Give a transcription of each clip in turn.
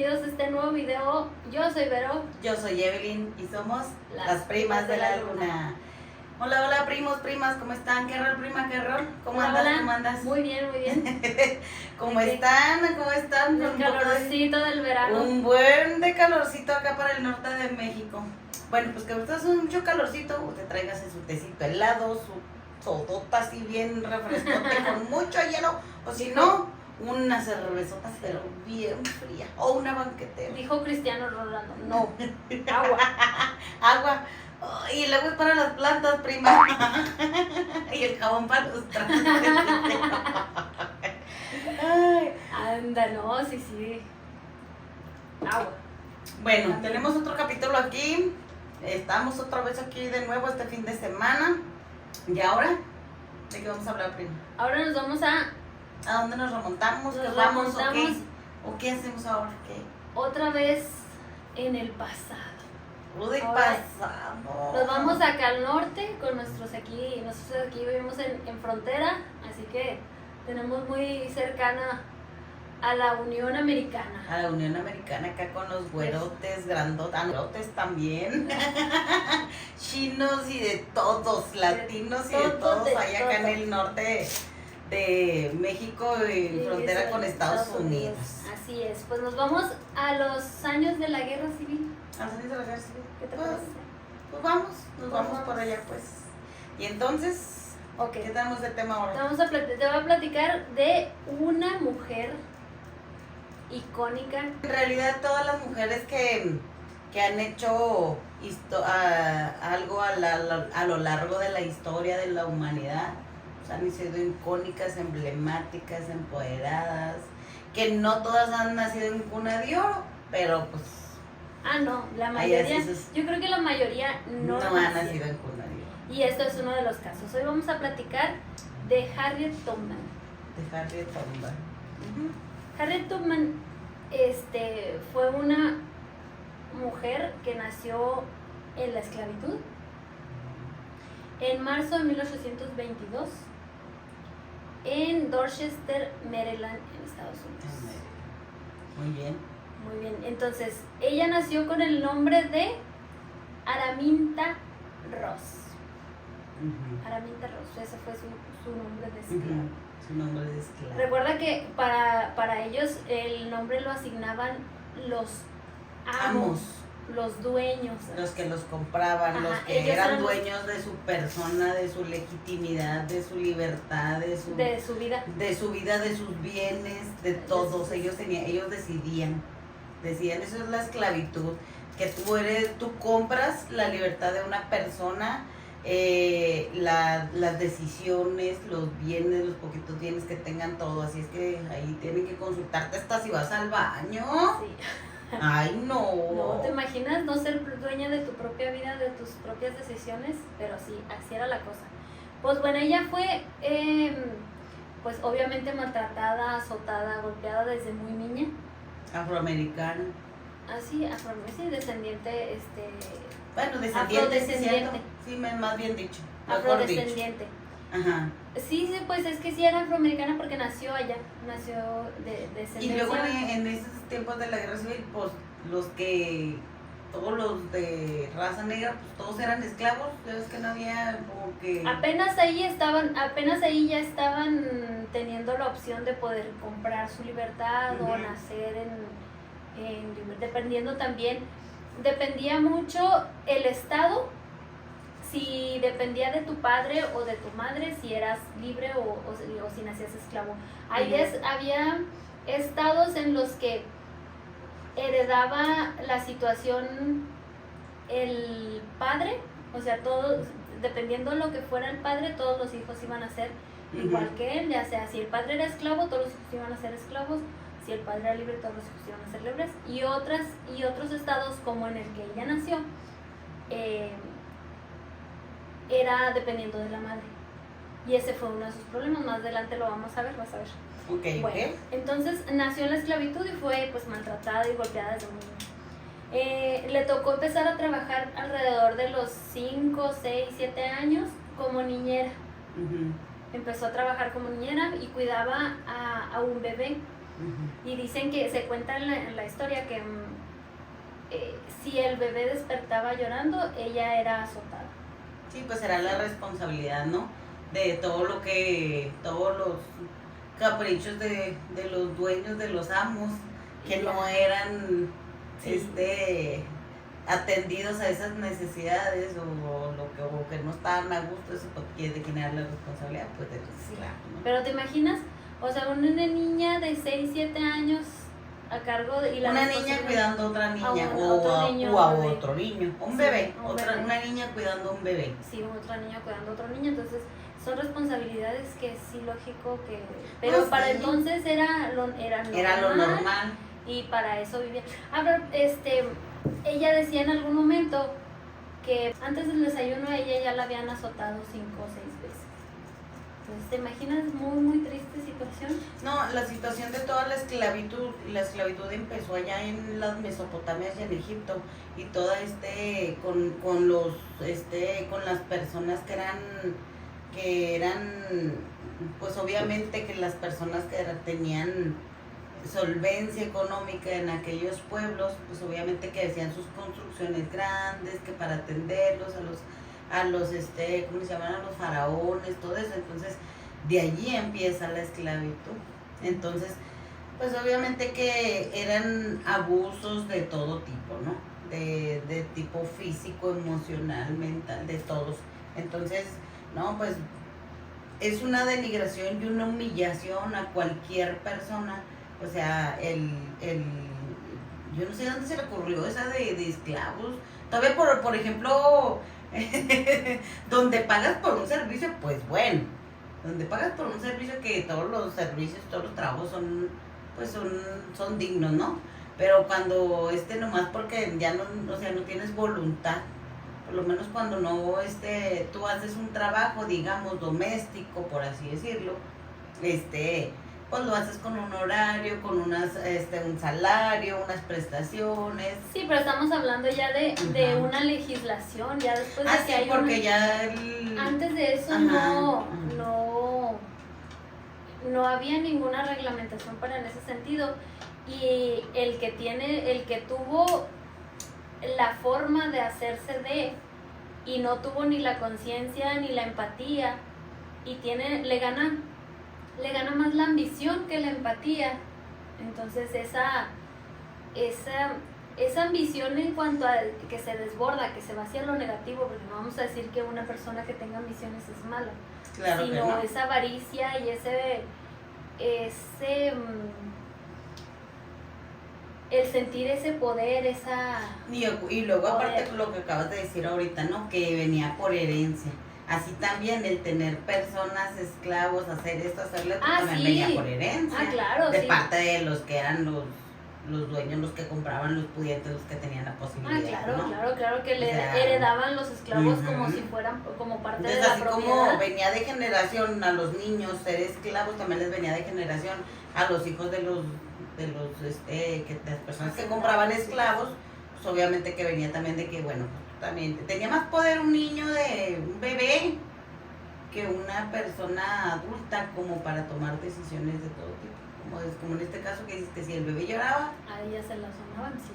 bienvenidos a este nuevo video. Yo soy Vero. Yo soy Evelyn y somos las primas de la luna. Hola, hola primos, primas, ¿cómo están? ¿Qué rol, prima? ¿Qué rol? ¿Cómo Hola, andas? hola. ¿Cómo andas? Muy bien, muy bien. ¿Cómo están? ¿Cómo están? El calorcito del verano. Un buen de calorcito acá para el norte de México. Bueno, pues que usted hace mucho calorcito, usted tráigase su tecito helado, su sodota así bien refrescote con mucho hielo, o si no, una cervezota pero bien fría, o una banquetera. Dijo Cristiano Rolando. No, agua. Agua. Y luego es para las plantas, prima. Y el jabón para los trastes. Ay. Anda, no, sí. Agua. Bueno, tenemos otro capítulo aquí. Estamos otra vez aquí de nuevo este fin de semana. ¿Y ahora? ¿De qué vamos a hablar, prima? Ahora nos vamos a ¿A dónde nos remontamos? ¿Qué Nos vamos remontamos. o qué hacemos ahora? ¿Qué? otra vez en el pasado. De Ahora pasado. Nos vamos acá al norte con nosotros aquí vivimos en frontera, así que tenemos muy cercana a la Unión Americana. A la Unión Americana, acá con los güerotes, grandotes también, chinos y de todos, latinos y de todos, allá acá en el norte de México y frontera con Estados Unidos. Así es, pues nos vamos a los años de la Guerra Civil. ¿Al salir de la guerra civil? ¿Qué te Pues, parece? pues vamos, nos vamos por allá pues. Y entonces, Ok, ¿qué tenemos de tema ahora? te voy a platicar de una mujer icónica. En realidad todas las mujeres que han hecho algo a lo largo de la historia de la humanidad, pues han sido icónicas, emblemáticas, empoderadas, que no todas han nacido en cuna de oro, pero pues No, la mayoría, así es. yo creo que la mayoría no han nació. nacido en cuna de oro. Y esto es uno de los casos. Hoy vamos a platicar de Harriet Tubman. De Harriet Tubman. Harriet Tubman fue una mujer que nació en la esclavitud en marzo de 1822 en Dorchester, Maryland, en Estados Unidos. Muy bien. Muy bien, entonces ella nació con el nombre de Araminta Ross. Araminta Ross, ese fue su nombre de esclava. Su nombre de esclava. Recuerda que para ellos el nombre lo asignaban los amos, los dueños. Los que los compraban, los que ellos eran eran dueños de su persona, de su legitimidad, de su libertad, de su vida. de su vida, de sus bienes, de todos. Ellos decidían, eso es la esclavitud, que tú compras la libertad de una persona, las decisiones, los bienes, los poquitos bienes que tengan, todo. Así es que ahí tienen que consultarte hasta si vas al baño. Sí. Ay, no. No, ¿te imaginas no ser dueña de tu propia vida, de tus propias decisiones? Pero sí, así era la cosa. Pues bueno, ella fue, pues obviamente maltratada, azotada, golpeada desde muy niña. Afroamericana. Así, descendiente, Bueno, descendiente, sí, afrodescendiente. ¿cierto? Sí, más bien dicho. Mejor dicho. Afrodescendiente. Ajá. Sí, pues es que sí era afroamericana porque nació allá, nació de Y descendencia. luego en esos tiempos de la guerra civil, pues todos los de raza negra, pues todos eran esclavos. Ya ves que no había como que... Apenas ahí ya estaban teniendo la opción de poder comprar su libertad o nacer dependiendo también, dependía mucho el estado, si dependía de tu padre o de tu madre, si eras libre o si nacías esclavo. Había estados en los que heredaba la situación el padre, o sea, todos, dependiendo de lo que fuera el padre, todos los hijos iban a ser igual que él, ya sea si el padre era esclavo, todos los hijos iban a ser esclavos, si el padre era libre, todos los hijos iban a ser libres, y otros estados como en el que ella nació, era dependiendo de la madre. Y ese fue uno de sus problemas, más adelante lo vamos a ver, vas a ver. Okay, bueno, entonces nació en la esclavitud y fue pues maltratada y golpeada desde muy niña. Le tocó empezar a trabajar alrededor de los 5, 6, 7 años como niñera. Empezó a trabajar como niñera y cuidaba a un bebé. Y dicen que se cuenta en la historia que si el bebé despertaba llorando, ella era azotada. Sí, pues era la responsabilidad, ¿no? De todos los caprichos de los dueños, de los amos, que no eran atendidos a esas necesidades o que no estaban a gusto, eso de quién era la responsabilidad, pues de los esclavos, ¿no? Pero te imaginas, o sea, una niña de 6, 7 años a cargo de... Una niña cuidando a otra niña o a otro niño, un bebé, una niña cuidando a un bebé. Sí, otra niña cuidando a otro niño, entonces son responsabilidades que sí, lógico que... Pero Pues para sí. Entonces era lo normal. Y para eso vivía. A ver, ella decía en algún momento que antes del desayuno a ella ya la habían azotado 5 o 6 veces. Entonces, ¿te imaginas? Muy, muy triste situación. No, la situación de toda la esclavitud empezó allá en las Mesopotamias y en Egipto, y toda con las personas que eran, pues obviamente que las personas que tenían solvencia económica en aquellos pueblos, pues obviamente que hacían sus construcciones grandes, que para atenderlos a los ¿cómo se llaman? A los faraones, todo eso. Entonces de allí empieza la esclavitud. Entonces pues obviamente que eran abusos de todo tipo, ¿no? De tipo físico, emocional, mental, de todos. Entonces, no, pues es una denigración y una humillación a cualquier persona. O sea, yo no sé dónde se le ocurrió esa de esclavos. Todavía por ejemplo, donde pagas por un servicio, pues bueno, donde pagas por un servicio, que todos los servicios, todos los trabajos son dignos, ¿no? Pero cuando nomás porque ya no, o sea, no tienes voluntad, por lo menos cuando no tú haces un trabajo, digamos, doméstico, por así decirlo, pues lo haces con un horario, con un salario, unas prestaciones. Sí, pero estamos hablando ya de una legislación, ya después de que sí, hay porque antes de eso no había ninguna reglamentación para en ese sentido, y el que tuvo la forma de hacerse y no tuvo ni la conciencia ni la empatía, y le gana más la ambición que la empatía. Entonces esa ambición, en cuanto a que se desborda, que se va hacia lo negativo, porque no vamos a decir que una persona que tenga ambiciones es mala, claro, sino que no. esa avaricia y el sentir ese poder, y luego aparte lo que acabas de decir ahorita, ¿no? Que venía por herencia. Así también el tener personas, esclavos, hacer esto, hacerle, también venía por herencia. Claro, de parte de los que eran los dueños, los que compraban, los pudientes, los que tenían la posibilidad. Claro, que heredaban los esclavos como si fueran, como parte de la propiedad. Así como venía de generación a los niños ser esclavos, también les venía de generación a los hijos de las personas que compraban esclavos, pues obviamente que venía también de que, bueno, también tenía más poder un bebé que una persona adulta, como para tomar decisiones de todo tipo, como en este caso que dices que si el bebé lloraba, a ella se la sonaban. Sí.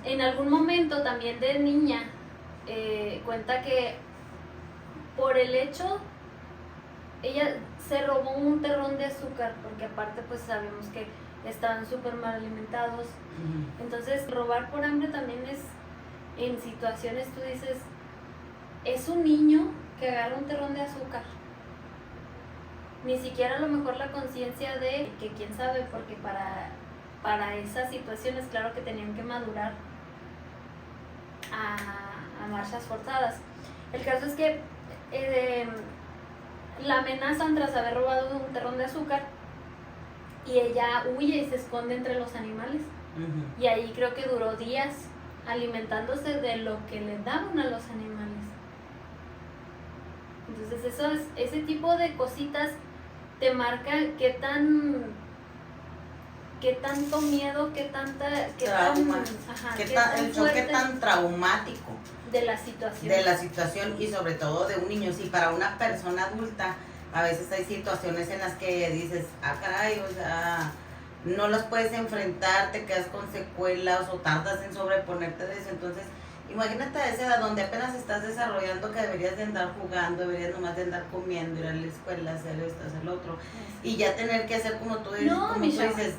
En algún momento también de niña cuenta que por el hecho, ella se robó un terrón de azúcar, porque aparte pues sabemos que estaban súper mal alimentados. Entonces robar por hambre también es, en situaciones tú dices, es un niño que agarra un terrón de azúcar. Ni siquiera a lo mejor la conciencia de que quién sabe, porque para esas situaciones claro que tenían que madurar a marchas forzadas. El caso es que la amenazan tras haber robado un terrón de azúcar, y ella huye y se esconde entre los animales. Y ahí creo que duró días alimentándose de lo que le daban a los animales. Entonces ese tipo de cositas te marca qué tanto miedo, qué tan traumático de la situación, y sobre todo de un niño. Si para una persona adulta a veces hay situaciones en las que dices, caray, o sea, no las puedes enfrentar, te quedas con secuelas o tardas en sobreponerte de eso. Entonces, imagínate a esa edad donde apenas estás desarrollando, que deberías de andar jugando, deberías nomás de andar comiendo, ir a la escuela, hacer esto, hacer lo otro, y ya tener que hacer como tú dices, No, dices,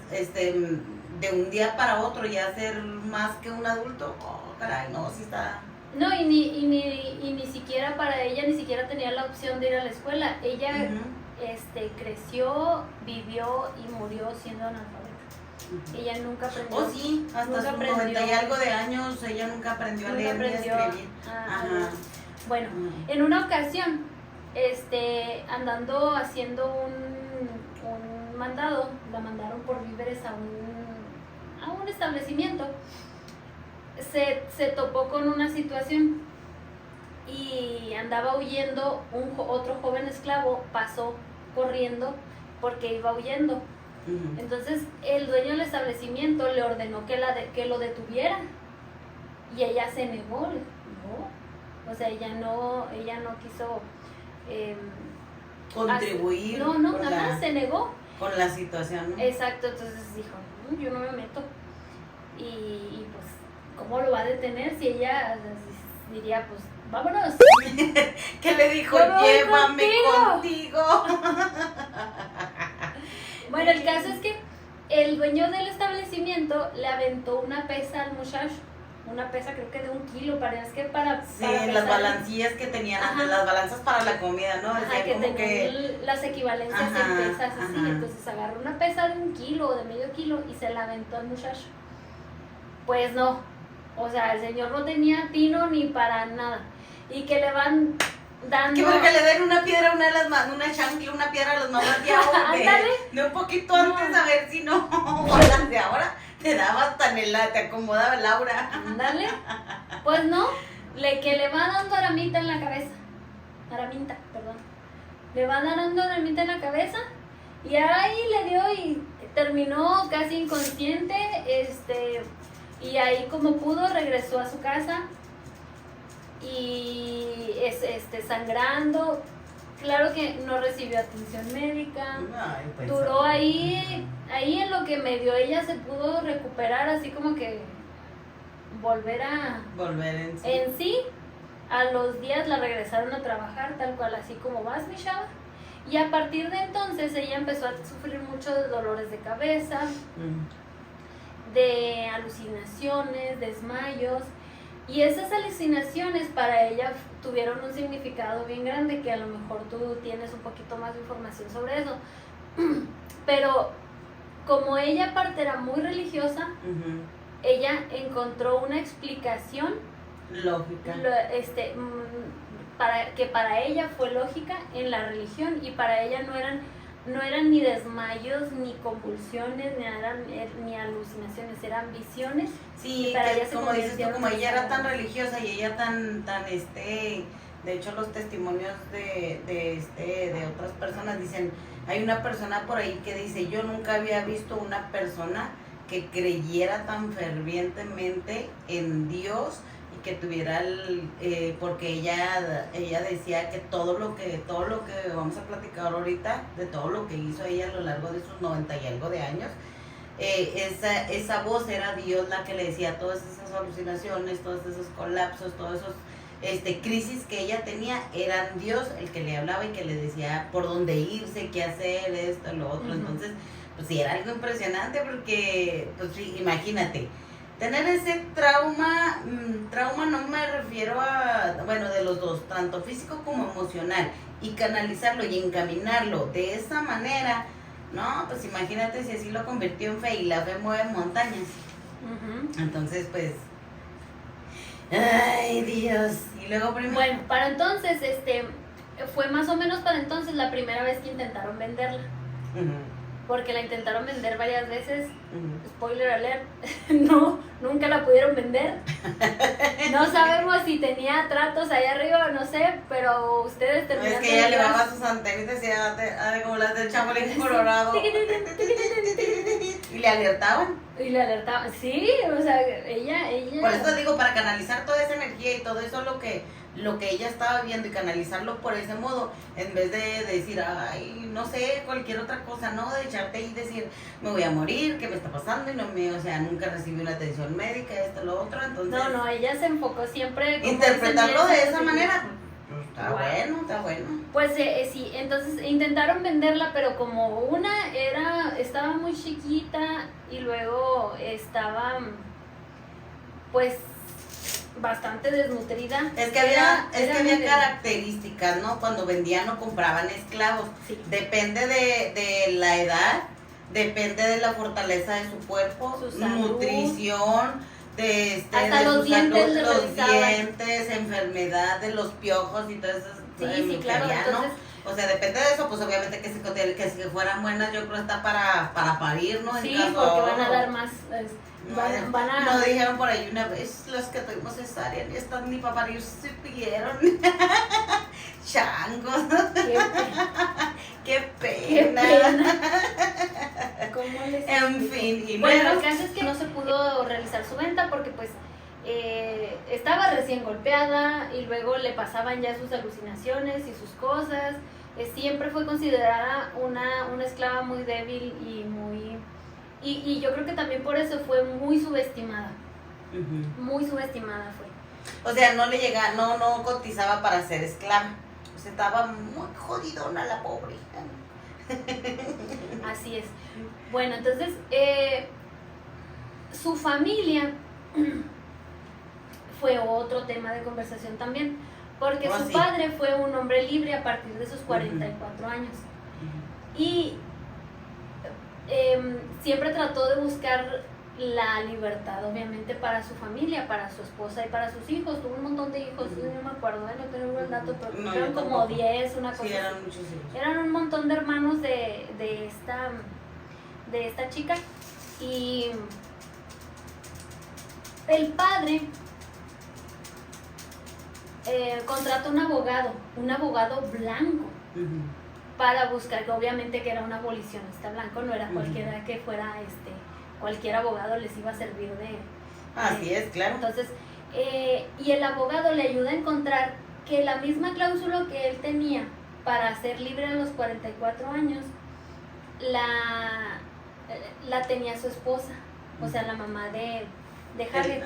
de un día para otro ya ser más que un adulto. Oh, caray, no, sí está. No, y ni siquiera para ella, ni siquiera tenía la opción de ir a la escuela. Ella creció, vivió y murió siendo analfabeta. Ella nunca aprendió. Oh, sí, hasta sus 90 y algo de años, ella nunca aprendió a leer ni a escribir. Ajá. Bueno, en una ocasión, andando haciendo un mandado, la mandaron por víveres a un establecimiento. Se topó con una situación y andaba huyendo. Otro joven esclavo pasó corriendo porque iba huyendo. Entonces el dueño del establecimiento le ordenó que lo detuviera y ella se negó. No, o sea, ella no quiso contribuir. Se negó con la situación, ¿no? Exacto, entonces dijo, yo no me meto. Y pues, ¿cómo lo va a detener si ella diría, pues, vámonos? ¿Qué le dijo? Llévame contigo. Bueno, el caso es que el dueño del establecimiento le aventó una pesa al muchacho. Una pesa creo que de 1 kilo, parece que para las balancillas que tenían antes, las balanzas para la comida, ¿no? Ajá, que tenían las equivalencias en pesas, así. Entonces agarró una pesa de 1 kilo o de medio kilo y se la aventó al muchacho. Pues no, o sea, el señor no tenía tino ni para nada. Y que le van dando... Que porque le den una piedra, una chancla, una piedra a las mamás de un poquito antes, a ver si no, o las de ahora te daba hasta te acomodaba Laura. Ándale, pues no, que le va dando aramita en la cabeza, le va dando aramita en la cabeza y ahí le dio y terminó casi inconsciente, y ahí como pudo regresó a su casa y sangrando. Claro que no recibió atención médica. Ay, duró ahí en lo que medio ella se pudo recuperar, así como que volver en sí. A los días la regresaron a trabajar tal cual, así como vas, mi chava. Y a partir de entonces ella empezó a sufrir mucho de dolores de cabeza, de alucinaciones, desmayos. Y esas alucinaciones para ella tuvieron un significado bien grande, que a lo mejor tú tienes un poquito más de información sobre eso. Pero como ella aparte era muy religiosa, ella encontró una explicación lógica, para ella fue lógica en la religión, y para ella no eran ni desmayos, ni convulsiones, ni alucinaciones, eran visiones. Sí, que, como dices tú, como ella era tan religiosa y ella tan de hecho los testimonios de otras personas dicen, hay una persona por ahí que dice, yo nunca había visto una persona que creyera tan fervientemente en Dios y que tuviera porque ella decía que todo lo que vamos a platicar ahorita, de todo lo que hizo ella a lo largo de sus 90 y algo de años, esa voz era Dios la que le decía todas esas alucinaciones, todos esos colapsos, todos esos crisis que ella tenía, eran Dios el que le hablaba y que le decía por dónde irse, qué hacer, esto, lo otro. Entonces, pues sí, era algo impresionante porque, pues sí, imagínate, tener ese trauma no me refiero de los dos, tanto físico como emocional, y canalizarlo y encaminarlo de esa manera. No, pues imagínate si así lo convirtió en fe, y la fe mueve montañas. Entonces, pues, ay, Dios. Y luego primero... Bueno, para entonces, fue más o menos para entonces la primera vez que intentaron venderla. Porque la intentaron vender varias veces. Spoiler alert, no, nunca la pudieron vender. No sabemos si tenía tratos ahí arriba o no sé, pero ustedes terminaron. Es que ella llevaba sus antenitas y como las del Chapulín Colorado. Y le alertaban. Y le alertaba, sí, o sea, ella... Por eso digo, para canalizar toda esa energía y todo eso lo que ella estaba viendo y canalizarlo por ese modo, en vez de decir, ay, no sé, cualquier otra cosa, ¿no? De echarte ahí y decir, me voy a morir, ¿qué me está pasando? Y no me, o sea, nunca recibí una atención médica, esto, lo otro, entonces... No, ella se enfocó siempre... como interpretarlo dicen, de esa manera, pues, está wow. está bueno. Pues sí, entonces intentaron venderla, pero como estaba muy chiquita y luego estaba, pues, bastante desnutrida. Es que había características, ¿no? Cuando vendían o compraban esclavos. Sí. Depende de la edad, depende de la fortaleza de su cuerpo, su salud, nutrición, hasta de los su dientes, salud, los dientes, enfermedad de los piojos y todo eso. Sí, claro, entonces, o sea, depende de eso, pues obviamente que si fueran buenas, yo creo que está para parir, ¿no? Sí, porque van a dar más, van a... No, dijeron por ahí una vez, los que tuvimos cesárea, ni estas ni para parir supieron. Changos. Qué pena. ¿Cómo les en fin, y bueno, lo que hace es que no se pudo realizar su venta porque pues estaba recién golpeada y luego le pasaban ya sus alucinaciones y sus cosas. Siempre fue considerada una esclava muy débil y muy... Y yo creo que también por eso fue muy subestimada. Muy subestimada fue. O sea, no cotizaba para ser esclava. O sea, estaba muy jodidona la pobre. Así es. Bueno, entonces, su familia fue otro tema de conversación también, porque su padre fue un hombre libre a partir de sus 44 años. Y siempre trató de buscar la libertad, obviamente, para su familia, para su esposa y para sus hijos. Tuvo un montón de hijos, no me acuerdo, no tengo el dato, pero eran como 10, una cosa. Sí, eran muchos hijos. Eran un montón de hermanos de esta chica. Y el padre contrató un abogado blanco, para buscar, que obviamente que era un abolicionista blanco, no era cualquiera que fuera cualquier abogado les iba a servir de... Así es, claro. Entonces, y el abogado le ayuda a encontrar que la misma cláusula que él tenía para ser libre a los 44 años, la tenía su esposa, o sea, la mamá de Harriet.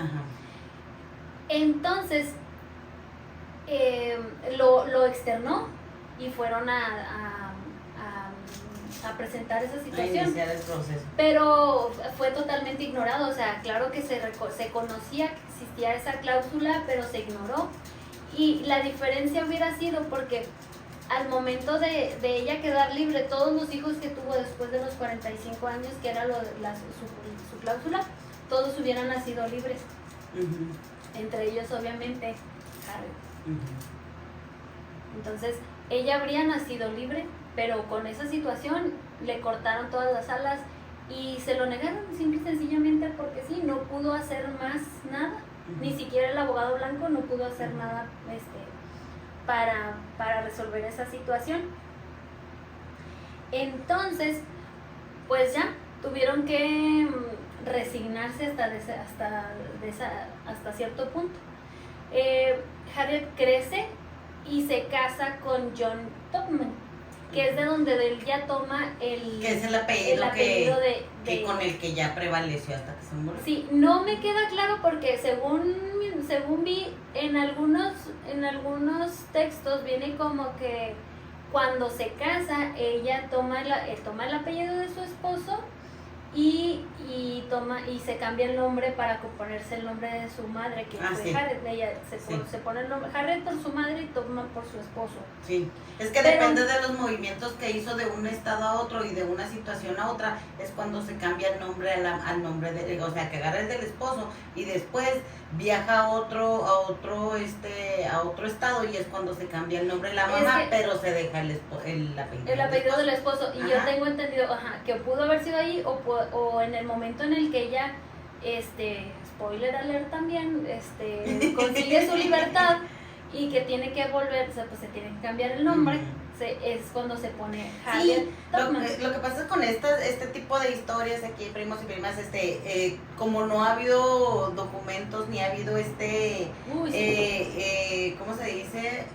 Entonces, lo externó y fueron a presentar esa situación. A iniciar el proceso. Pero fue totalmente ignorado, o sea, claro que se conocía que existía esa cláusula, pero se ignoró. Y la diferencia hubiera sido porque al momento de ella quedar libre, todos los hijos que tuvo después de los 45 años, que era su cláusula, todos hubieran nacido libres. Entre ellos, obviamente, Harriet. Entonces, ella habría nacido libre, pero con esa situación le cortaron todas las alas y se lo negaron simple y sencillamente porque sí, no pudo hacer más nada. Ni siquiera el abogado blanco no pudo hacer nada para resolver esa situación. Entonces, pues ya tuvieron que resignarse hasta cierto punto. Harriet crece y se casa con John Tubman, que es de donde él ya toma que es el apellido de con el que ya prevaleció hasta que se murió. Sí, no me queda claro porque según vi en algunos textos viene como que cuando se casa ella toma el apellido de su esposo y se cambia el nombre para ponerse el nombre de su madre, que fue Harriet. Ella se pone el nombre Harriet por su madre y toma por su esposo. Sí, es que depende de los movimientos que hizo de un estado a otro y de una situación a otra, es cuando se cambia el nombre al nombre de, o sea, que agarra el del esposo y después viaja a otro estado y es cuando se cambia el nombre de la mamá, pero se deja el apellido. El apellido del esposo. Y yo tengo entendido, que pudo haber sido ahí o en el momento en el que ella, spoiler alert también, consigue su libertad y que tiene que volverse, pues se tiene que cambiar el nombre, es cuando se pone Harriet Tubman. Lo que pasa con este tipo de historias aquí, primos y primas, como no ha habido documentos ni ha habido ¿cómo se dice?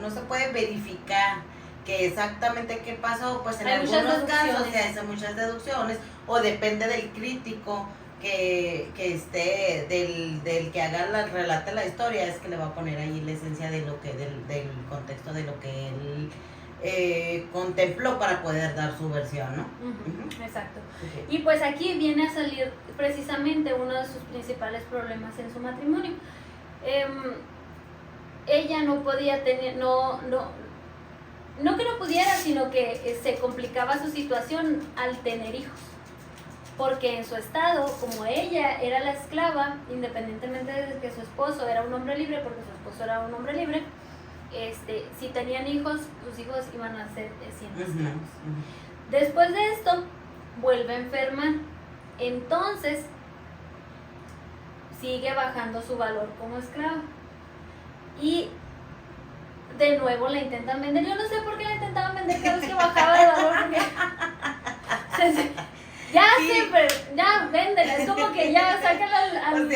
No se puede verificar que exactamente qué pasó, pues en Hay algunos casos se hacen muchas deducciones o depende del crítico que esté del que relate la historia, es que le va a poner ahí la esencia de lo que del contexto de lo que él contempló para poder dar su versión, ¿no? Exacto. Okay. Y pues aquí viene a salir precisamente uno de sus principales problemas en su matrimonio. Ella no podía tener, no que no pudiera, sino que se complicaba su situación al tener hijos. Porque en su estado, como ella era la esclava, independientemente de que su esposo era un hombre libre, porque su esposo era un hombre libre, si tenían hijos, sus hijos iban a ser siempre esclavos. Después de esto, vuelve enferma, entonces sigue bajando su valor como esclava. Y de nuevo la intentan vender. Yo no sé por qué la intentaban vender cada vez que bajaba de valor, porque ya siempre, ya véndela, es como que ya sácala al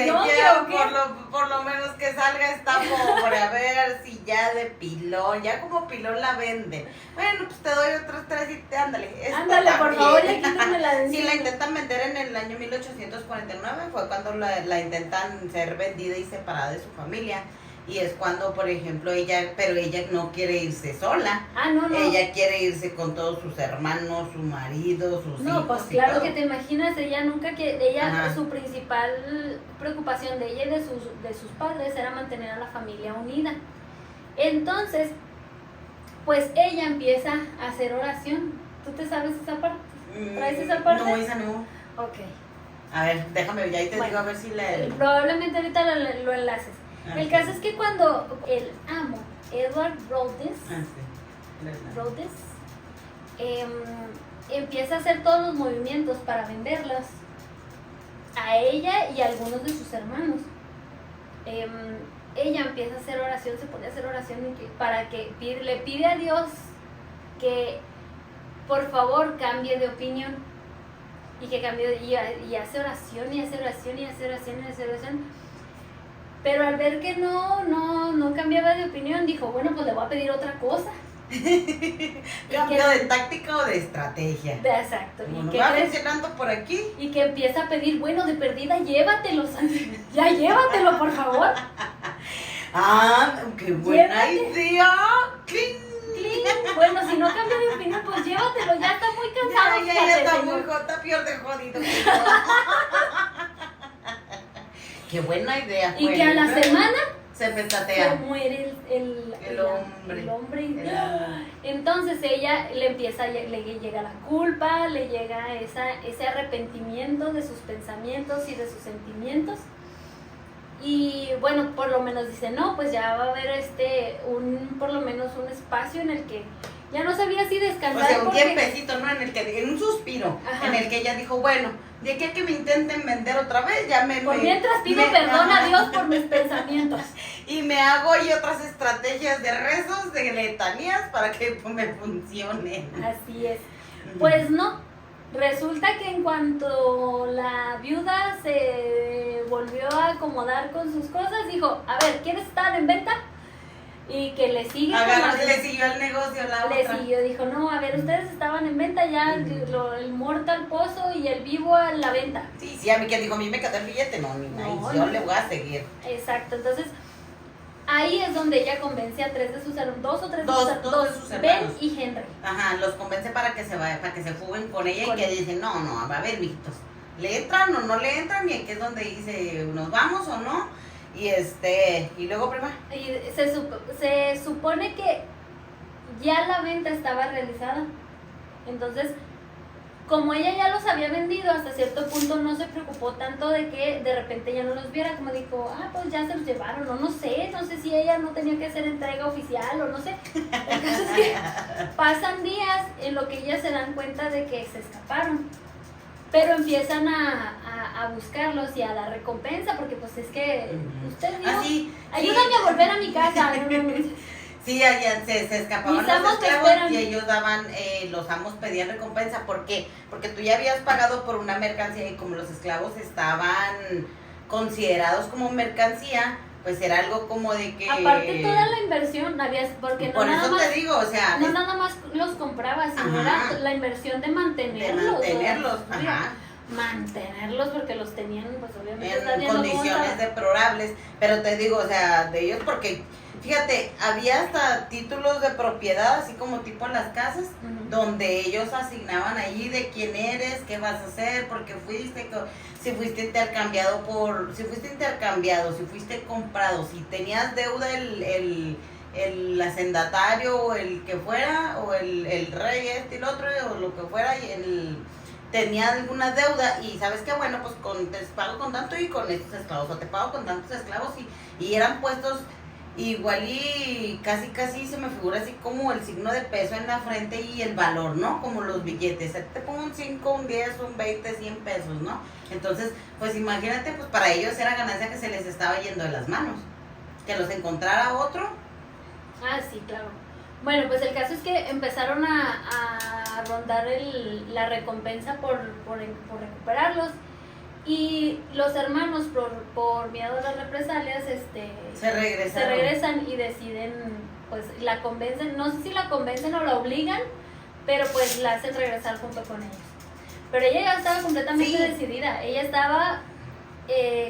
por lo menos que salga esta pobre, a ver si ya de pilón, ya como pilón la vende. Bueno, pues te doy otros 3 y ándale. Ándale, por favor, ya quítame la de Sí, la intentan vender en el año 1849, fue cuando la intentan ser vendida y separada de su familia. Y es cuando, por ejemplo, ella no quiere irse sola. No. Ella quiere irse con todos sus hermanos, su marido, sus hijos. No, pues claro todo. que te imaginas, su principal preocupación de ella y de sus padres era mantener a la familia unida. Entonces, pues ella empieza a hacer oración. ¿Tú te sabes esa parte? ¿Traes esa parte? No, esa no. Ok. A ver, déjame, ya ahí te digo a ver si probablemente ahorita lo enlaces. El caso es que cuando el amo, Edward Rhodes, empieza a hacer todos los movimientos para venderlas a ella y a algunos de sus hermanos, ella empieza a hacer oración, se pone a hacer oración le pide a Dios que por favor cambie de opinión y que cambie y hace oración y hace oración y hace oración y hace oración. Pero al ver que no cambiaba de opinión, dijo, bueno, pues le voy a pedir otra cosa. ¿Cambio de táctica o de estrategia? Exacto. ¿Y qué va funcionando por aquí? Y que empieza a pedir, bueno, de perdida, llévatelo, ya llévatelo, por favor. ¡Qué buena idea! ¡Cling! Bueno, si no cambia de opinión, pues llévatelo, ya está muy cansado. Ya está muy jota, peor de jodido. ¡Qué buena idea! Y que a la semana se petatea. Se muere el hombre. Entonces ella le llega la culpa, le llega ese arrepentimiento de sus pensamientos y de sus sentimientos. Y bueno, por lo menos dice, no, pues ya va a haber por lo menos un espacio en el que ya no sabía si descansar. O sea, un tiempecito, ¿no? En un suspiro, ajá, en el que ella dijo, bueno, de aquí a que me intenten vender otra vez, ya por mientras pido perdón a Dios por mis pensamientos. Y me hago ahí otras estrategias de rezos, de letanías, para que me funcionen. Así es. Pues no, resulta que en cuanto la viuda se volvió a acomodar con sus cosas, dijo, a ver, ¿quieres estar en venta? Y que le sigue. Le siguió el negocio la otra. Le siguió, dijo, no, a ver, ustedes estaban en venta ya, el muerto al pozo y el vivo a la venta. Sí, a mí que dijo, a mí me quedó el billete, yo le voy a seguir. Exacto, entonces ahí es donde ella convence a dos o tres de sus hermanos, Ben y Henry. Ajá, los convence para que se fuguen con ella y que dicen, no, a ver, mijitos, ¿le entran o no le entran? Y aquí es donde dice, ¿nos vamos o no? Y y luego, prima. Y se supone que ya la venta estaba realizada. Entonces, como ella ya los había vendido, hasta cierto punto no se preocupó tanto de que de repente ya no los viera, como dijo, pues ya se los llevaron, o no sé si ella no tenía que hacer entrega oficial, o no sé. El caso es que pasan días en lo que ellas se dan cuenta de que se escaparon. pero empiezan a buscarlos y a dar recompensa, porque pues es que usted dijo, ayúdame a volver a mi casa. Sí, allá se escapaban Mis los amos te esclavos esperan. y ellos daban, los amos pedían recompensa. ¿Por qué? Porque tú ya habías pagado por una mercancía y como los esclavos estaban considerados como mercancía, pues era algo como de que... Aparte toda la inversión habías, porque por eso te digo, o sea... no nada más los comprabas, sino era la inversión de mantenerlos. Mantenerlos porque los tenían, pues obviamente en condiciones deplorables, pero te digo, o sea, de ellos porque... Fíjate, había hasta títulos de propiedad, así como tipo en las casas, donde ellos asignaban ahí de quién eres, qué vas a hacer, por qué fuiste, si fuiste intercambiado, si fuiste comprado, si tenías deuda el hacendatario o el que fuera, o el rey este y el otro, o lo que fuera, y tenía alguna deuda y sabes que bueno, pues te pago con tanto y con estos esclavos, o te pago con tantos esclavos y eran puestos... Igual y casi se me figura así como el signo de peso en la frente y el valor, ¿no? Como los billetes, te pongo un 5, un 10, un 20, 100 pesos, ¿no? Entonces, pues imagínate, pues para ellos era ganancia que se les estaba yendo de las manos. Que los encontrara otro. Ah, sí, claro. Bueno, pues el caso es que empezaron a rondar la recompensa por recuperarlos. Y los hermanos, por miedo a las represalias, se regresan y deciden, pues la convencen, no sé si la convencen o la obligan, pero pues la hacen regresar junto con ellos. Pero ella ya estaba completamente decidida, ella estaba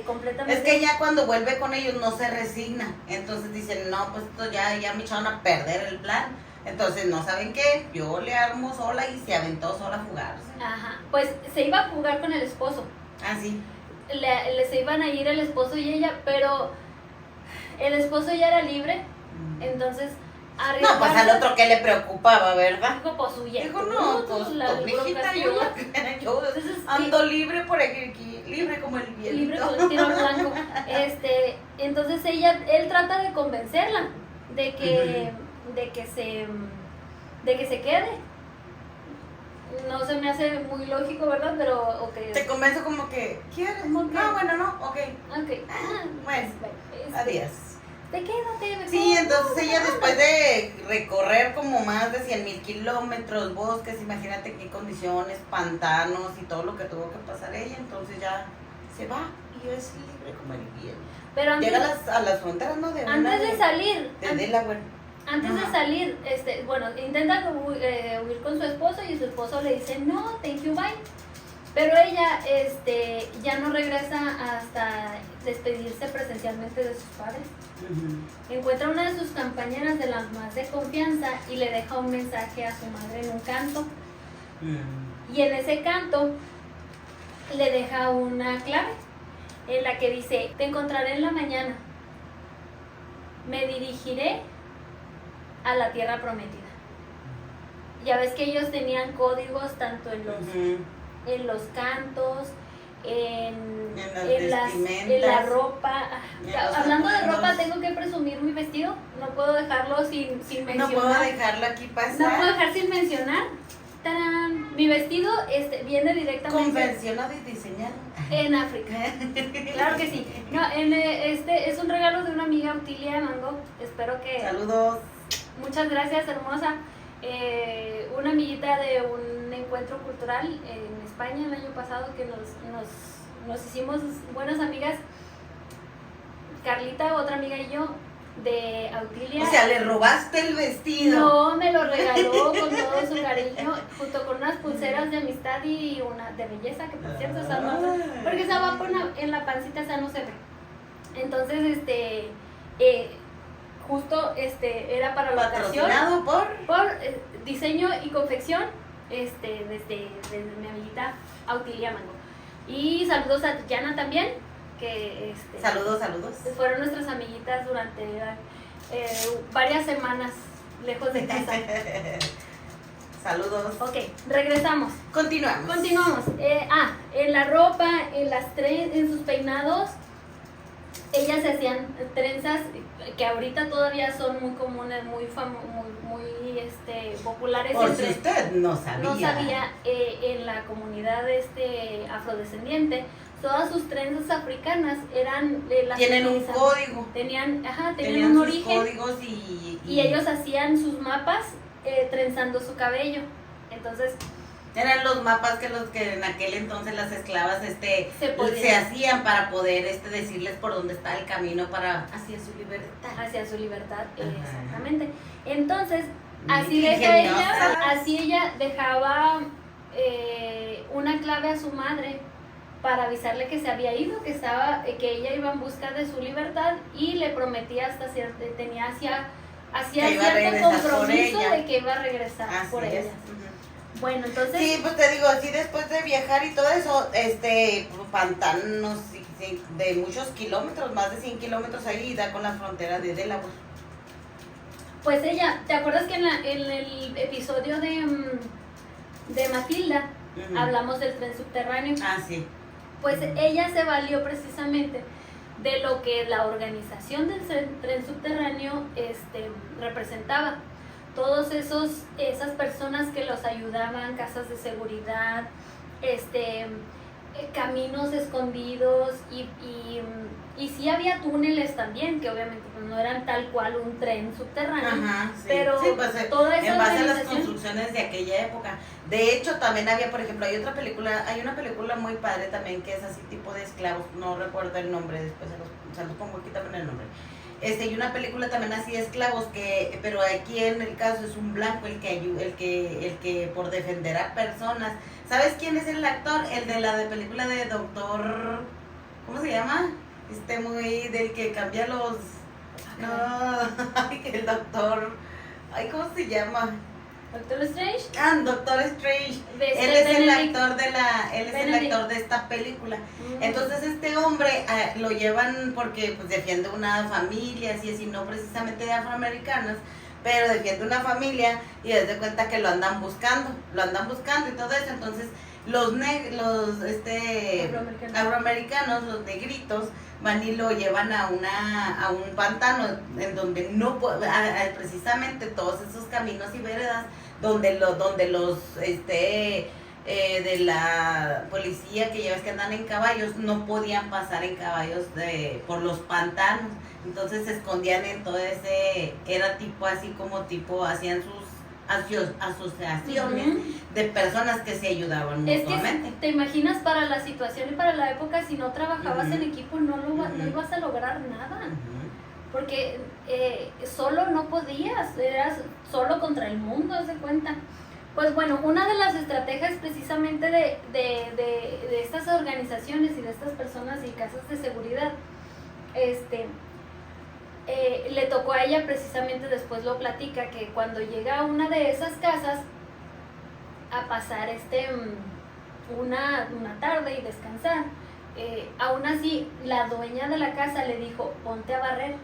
completamente... Es que ya cuando vuelve con ellos no se resigna, entonces dicen, no, pues esto ya me echaron a perder el plan. Entonces, ¿no saben qué? Yo le armo sola y se aventó sola a jugar. Ajá, pues se iba a jugar con el esposo. Ah, sí. Se iban a ir el esposo y ella, pero el esposo ya era libre, entonces no, pues al otro que le preocupaba, ¿verdad? Dijo, pues huye. Dijo, no, pues mijita, yo ando libre por aquí, libre como el viento. Libre como el tiro blanco. Entonces él trata de convencerla de que se quede. No se me hace muy lógico, ¿verdad? Pero, ok. Te convenzo como que, ¿quieres? No, bueno, no, ok. Bueno, adiós. Quédate. Sí, entonces ella después de recorrer como más de 100,000 kilómetros, bosques, imagínate qué condiciones, pantanos y todo lo que tuvo que pasar ella, entonces ya se va y es libre como el viento. Pero antes, llega a las fronteras, ¿no? Antes de salir. De Delaware. Antes de salir, intenta huir con su esposo y su esposo le dice, no, thank you, bye. Pero ella ya no regresa hasta despedirse presencialmente de sus padres. Encuentra una de sus compañeras de las más de confianza y le deja un mensaje a su madre en un canto. Y en ese canto le deja una clave en la que dice, te encontraré en la mañana, me dirigiré a la tierra prometida. Ya ves que ellos tenían códigos tanto en los cantos, en la ropa. Hablando de ropa, tengo que presumir mi vestido. No puedo dejarlo sin mencionar. No puedo dejarlo aquí pasar. No puedo dejar sin mencionar. ¡Tarán! Mi vestido viene directamente convencionado y diseñado en África. Claro que sí. No, es un regalo de una amiga, Autilia Mango. Espero que... Saludos. Muchas gracias, hermosa. Una amiguita de un encuentro cultural en España el año pasado que nos hicimos buenas amigas. Carlita, otra amiga y yo, de Autilia. O sea, ¿le robaste el vestido? No, me lo regaló con todo su cariño, junto con unas pulseras de amistad y una de belleza, que por cierto esa no, porque esa va en la pancita, esa no se ve. Entonces, justo era para la ocasión. ¿Patrocinado por diseño y confección desde mi amiguita Autilia Mango. Y saludos a Yana también, que saludos. Fueron nuestras amiguitas durante varias semanas lejos de casa. Saludos. Ok, regresamos. Continuamos. En la ropa, en sus peinados, ellas se hacían trenzas que ahorita todavía son muy comunes, muy populares. Por si usted no sabía. No sabía, en la comunidad afrodescendiente, todas sus trenzas africanas eran tienen un código. Tenían un sus origen. Códigos y ellos hacían sus mapas trenzando su cabello. Entonces eran los mapas que en aquel entonces las esclavas se hacían para poder decirles por dónde está el camino hacia su libertad. Hacia su libertad, Ajá. exactamente. Entonces, Muy así ella dejaba una clave a su madre para avisarle que se había ido, que ella iba en busca de su libertad, y le prometía tenía cierto compromiso de que iba a regresar por ella. Bueno, entonces... Sí, pues te digo, así después de viajar y todo eso, pantanos de muchos kilómetros, más de 100 kilómetros ahí, da con la frontera de Delaware. Pues ella, ¿te acuerdas que en el episodio de Matilda hablamos del tren subterráneo? Ah, sí. Pues ella se valió precisamente de lo que la organización del tren subterráneo representaba. Todos esas personas que los ayudaban, casas de seguridad, caminos escondidos, y sí había túneles también, que obviamente pues no eran tal cual un tren subterráneo. Ajá, sí. Pero sí, pues, toda esa en base a las organización... construcciones de aquella época. De hecho, también había, por ejemplo, hay una película muy padre también que es así tipo de esclavos, no recuerdo el nombre, después se los pongo aquí también el nombre. Y una película también así de esclavos, pero aquí en el caso es un blanco el que por defender a personas. ¿Sabes quién es el actor? El de la película de Doctor, ¿cómo se llama? Muy del que cambia los... No, el doctor... ¿Cómo se llama? ¿Doctor Strange? Doctor Strange. Él es el actor de esta película. Entonces este hombre lo llevan porque pues defiende una familia, así, no precisamente de afroamericanas, pero defiende una familia, y desde cuenta que lo andan buscando y todo eso. Entonces los afroamericanos, los negritos, van y lo llevan a un pantano en donde no precisamente todos esos caminos y veredas donde los de la policía, que ya ves que andan en caballos, no podían pasar en caballos por los pantanos. Entonces se escondían en todo era hacían sus asociaciones de personas que se ayudaban mutuamente. Es que te imaginas, para la situación y para la época, si no trabajabas en equipo no ibas a lograr nada, porque solo no podías, eras solo contra el mundo, haz de cuenta. Pues bueno, una de las estrategias precisamente de estas organizaciones y de estas personas y casas de seguridad, le tocó a ella, precisamente después lo platica, que cuando llega a una de esas casas a pasar una tarde y descansar, aún así la dueña de la casa le dijo: ponte a barrer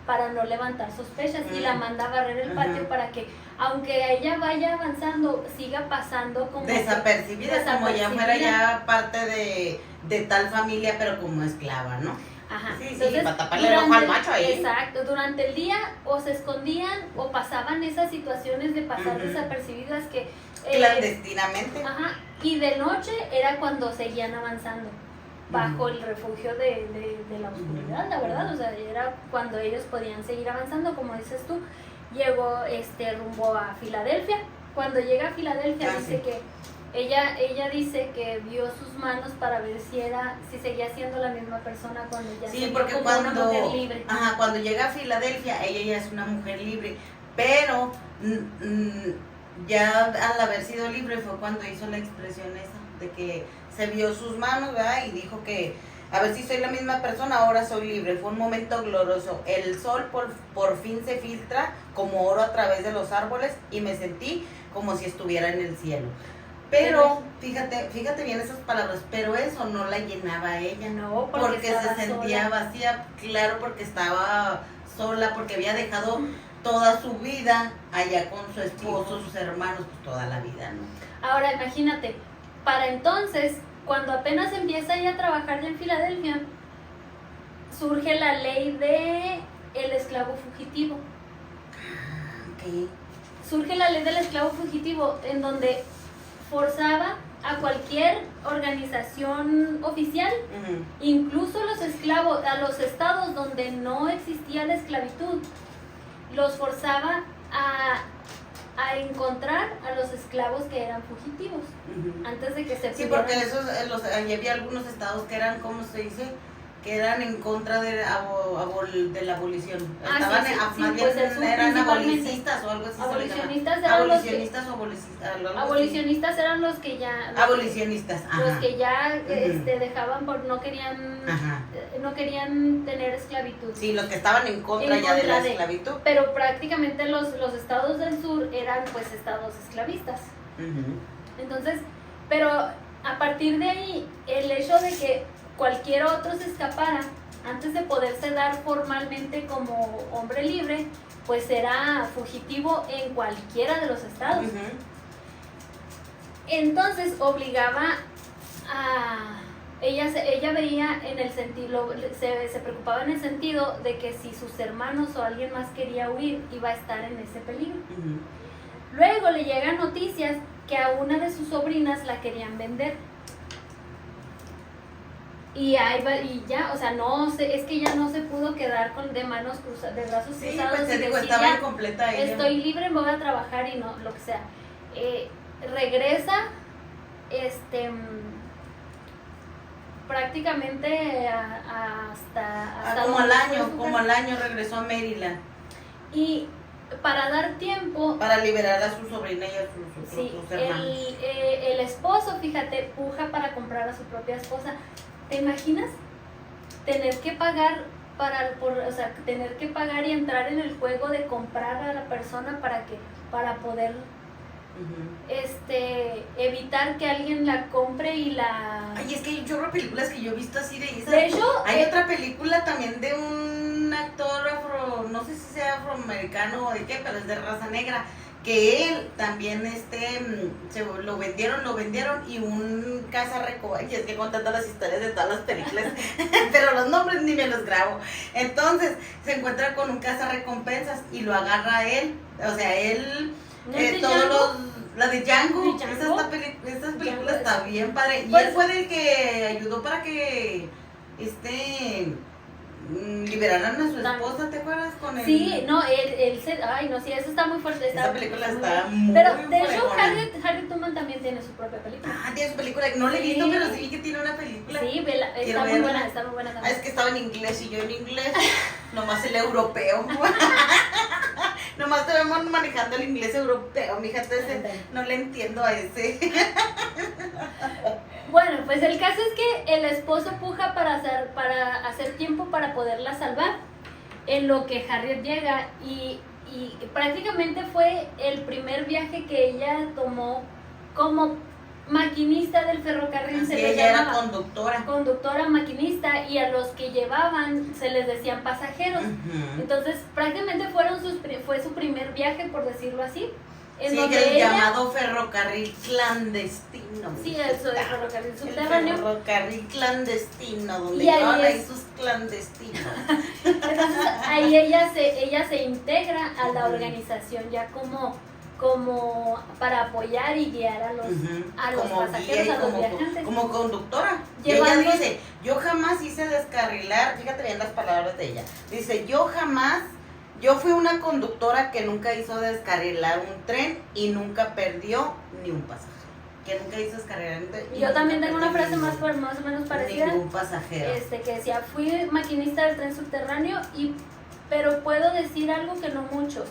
para no levantar sospechas, y la manda a barrer el patio para que, aunque ella vaya avanzando, siga pasando como desapercibida, como ya fuera ya parte de tal familia, pero como esclava, ¿no? Ajá. Sí, entonces, para taparle el ojo al macho ahí. Exacto, durante el día o se escondían o pasaban esas situaciones de pasar desapercibidas que... clandestinamente. Ajá, y de noche era cuando seguían avanzando bajo el refugio de la oscuridad, la verdad, o sea, era cuando ellos podían seguir avanzando, como dices tú. Llegó rumbo a Filadelfia. Cuando llega a Filadelfia, dice que ella dice que vio sus manos para ver si seguía siendo la misma persona cuando ya se vio porque como una mujer libre. Cuando llega a Filadelfia, ella ya es una mujer libre, pero ya al haber sido libre fue cuando hizo la expresión esa, de que se vio sus manos, ¿verdad? Y dijo que, a ver si soy la misma persona, ahora soy libre. Fue un momento glorioso. El sol por fin se filtra como oro a través de los árboles y me sentí como si estuviera en el cielo. Pero, fíjate bien esas palabras, pero eso no la llenaba a ella. No, porque se sentía vacía, claro, porque estaba sola, porque había dejado toda su vida allá con su esposo, sus hermanos, pues toda la vida, ¿no? Ahora, imagínate, para entonces, cuando apenas empieza ella a trabajar ya en Filadelfia, surge la ley el esclavo fugitivo. Ok. Surge la ley del esclavo fugitivo, en donde forzaba a cualquier organización oficial, incluso los esclavos, a los estados donde no existía la esclavitud, los forzaba a encontrar a los esclavos que eran fugitivos antes de que se Sí, pudieran. porque ahí había algunos estados que eran, ¿cómo se dice? Que eran en contra de la abolición. Estaban, más bien pues eso, eran principalmente. abolicistas o algo así. Abolicionistas se le llama. eran los Abolicionistas o abolicistas. algo así. Abolicionistas eran los que ya Abolicionistas, ajá. los que ya dejaban por no querían tener esclavitud. Sí, los que estaban en contra ya de la esclavitud. Pero prácticamente los estados del sur eran pues estados esclavistas. Entonces, pero a partir de ahí, el hecho de que cualquier otro se escapara antes de poderse dar formalmente como hombre libre, pues era fugitivo en cualquiera de los estados. Entonces obligaba a... Ella veía en el sentido, se preocupaba en el sentido de que si sus hermanos o alguien más quería huir, iba a estar en ese peligro. Luego le llegan noticias que a una de sus sobrinas la querían vender. Y ahí va, y ya, o sea, es que ya no se pudo quedar de manos cruzadas, de brazos cruzados. Pues te digo, decir, estaba ya, incompleta ella. Estoy libre, me voy a trabajar y no, lo que sea. Regresa, prácticamente hasta como al año regresó a Maryland. Y para dar tiempo, para liberar a su sobrina y a sus hermanos. El esposo, fíjate, puja para comprar a su propia esposa. ¿Te imaginas tener que pagar tener que pagar y entrar en el juego de comprar a la persona para poder evitar que alguien la compre y la... Ay, es que hay un chorro de películas que yo he visto así de esas. De hecho, hay otra película también de un actor no sé si sea afroamericano o de qué, pero es de raza negra, que él también lo vendieron y un cazarrecompensas, y es que contando las historias de todas las películas, pero los nombres ni me los grabo. Entonces se encuentra con un cazarrecompensas y lo agarra a él, o sea, él... la de Django, esta película está bien padre. Y él fue el que ayudó para que liberaran a su esposa, ¿te acuerdas? Con él. Sí, no, ay, no, sí, eso está muy fuerte. Esta película está muy Pero de hecho, fregona. Harriet Tubman también tiene su propia película. Ah, tiene su película, no la he visto, pero sí vi que tiene una película. Sí, está muy buena también. Es que estaba en inglés y yo en inglés, nomás el europeo. Nomás te vemos manejando el inglés europeo, mija, no le entiendo a ese. Bueno, pues el caso es que el esposo puja para hacer tiempo para poderla salvar, en lo que Harriet llega y prácticamente fue el primer viaje que ella tomó como maquinista del ferrocarril. Sí, ella era conductora, maquinista, y a los que llevaban se les decían pasajeros. Entonces prácticamente fue su primer viaje, por decirlo así. Sí, el llamado ferrocarril clandestino. Sí, eso de ferrocarril subterráneo. El ferrocarril clandestino, donde llevan ahí sus clandestinos. Entonces ahí ella se integra a la organización ya como para apoyar y guiar a los pasajeros, a los viajantes. Como conductora. Y ella dice, yo jamás hice descarrilar, fíjate bien las palabras de ella. Dice, yo fui una conductora que nunca hizo descarrilar un tren y nunca perdió ni un pasajero. Que nunca hizo descarrilar un tren. Yo también tengo una frase más o menos parecida. Ningún pasajero. Que decía, fui maquinista del tren subterráneo, pero puedo decir algo que no muchos.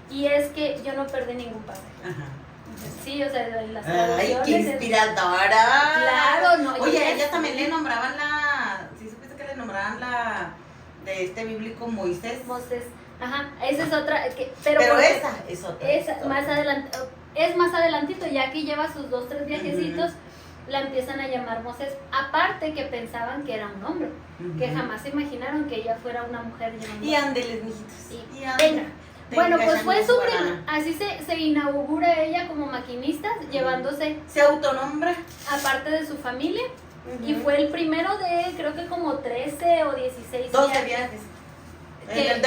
Y es que yo no perdí ningún pasajero. Ajá. Sí, o sea, las ¡ay, qué inspiradora! Claro, no. Oye, a ella también le nombraban ¿sí supiste que le nombraban de este bíblico Moisés? Ajá, esa es otra. Pero esa es otra. Más adelante, es más adelantito, ya que lleva sus 2, 3 viajecitos, la empiezan a llamar Moisés. Aparte que pensaban que era un hombre, que jamás se imaginaron que ella fuera una mujer llamada. Y ándeles, mijitos. Sí. Venga. Bueno, pues fue así se inaugura ella como maquinista, llevándose. Se autonombra. Aparte de su familia. Y fue el primero de, creo que como 13 o 16 12 viajes. ¿Qué?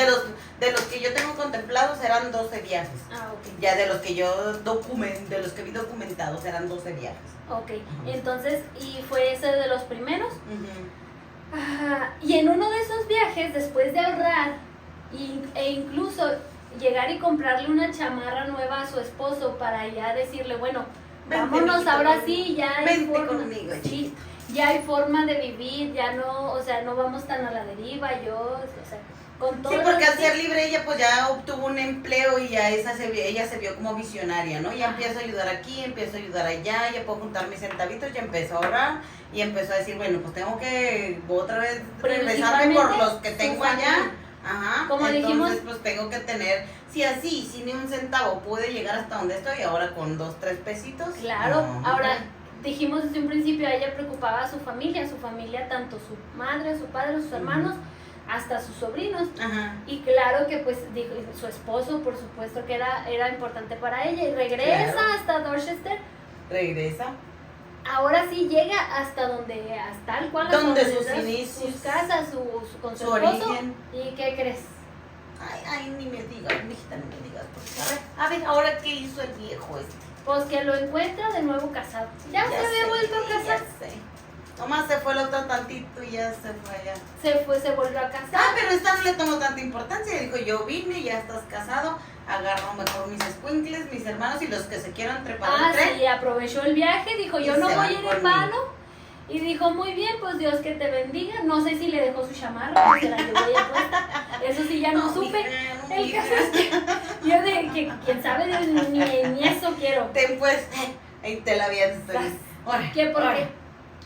De los que yo tengo contemplados eran 12 viajes. Ah, ok. Ya de los que de los que vi documentados eran 12 viajes. Ok, entonces, ¿y fue ese de los primeros? Ujú. Y en uno de esos viajes, después de ahorrar e incluso llegar y comprarle una chamarra nueva a su esposo para ya decirle, bueno, Vente, vámonos mijito, ahora sí, ya hay vente forma, conmigo, sí, chiquito. ya hay forma de vivir, ya no, o sea, no vamos tan a la deriva, o sea, con todo. Sí, porque al ser libre ella pues ya obtuvo un empleo y ya ella se vio como visionaria, ¿no? Ya Ajá. empiezo a ayudar aquí, empiezo a ayudar allá, ya puedo juntar mis centavitos, ya empezó a ahorrar y empezó a decir, bueno, pues tengo que otra vez regresarme por los que su tengo familia. allá. Ajá, Como entonces dijimos, pues tengo que tener, si así, sin ni un centavo pude llegar hasta donde estoy, ahora con 2, 3 pesitos. claro, no. ahora dijimos desde un principio, a ella preocupaba a su familia, tanto su madre, su padre, sus hermanos, hasta sus sobrinos. Ajá. Y claro que pues dijo, su esposo por supuesto que era importante para ella y regresa Claro. hasta Dorchester. Regresa. Ahora sí llega hasta tal cual hasta Donde sus está inicios, sus casas, con su su esposo. origen. ¿Y qué crees? Ay, ni me digas, mijita, ni me digas. Porque, a ver, ahora qué hizo el viejo este. Pues que lo encuentra de nuevo casado. Ya se había sé, vuelto a casar. ya sé. Nomás se fue el otro tantito y ya se fue allá. Se volvió a casar. Ah, pero esta no le tomó tanta importancia. Dijo, yo vine, ya estás casado, agarro mejor mis escuincles, mis hermanos y los que se quieran trepar al tren. Sí, aprovechó el viaje, dijo, Y yo no se voy van a ir en conmigo. vano. Y dijo, muy bien, pues Dios que te bendiga. No sé si le dejó su chamarra, porque se la llevó ella puesta. Eso sí ya no supe. Mija, no, El mija. caso es que yo de que quién sabe, ni eso quiero. Ten pues, ahí te la habías. ¿Qué? Porque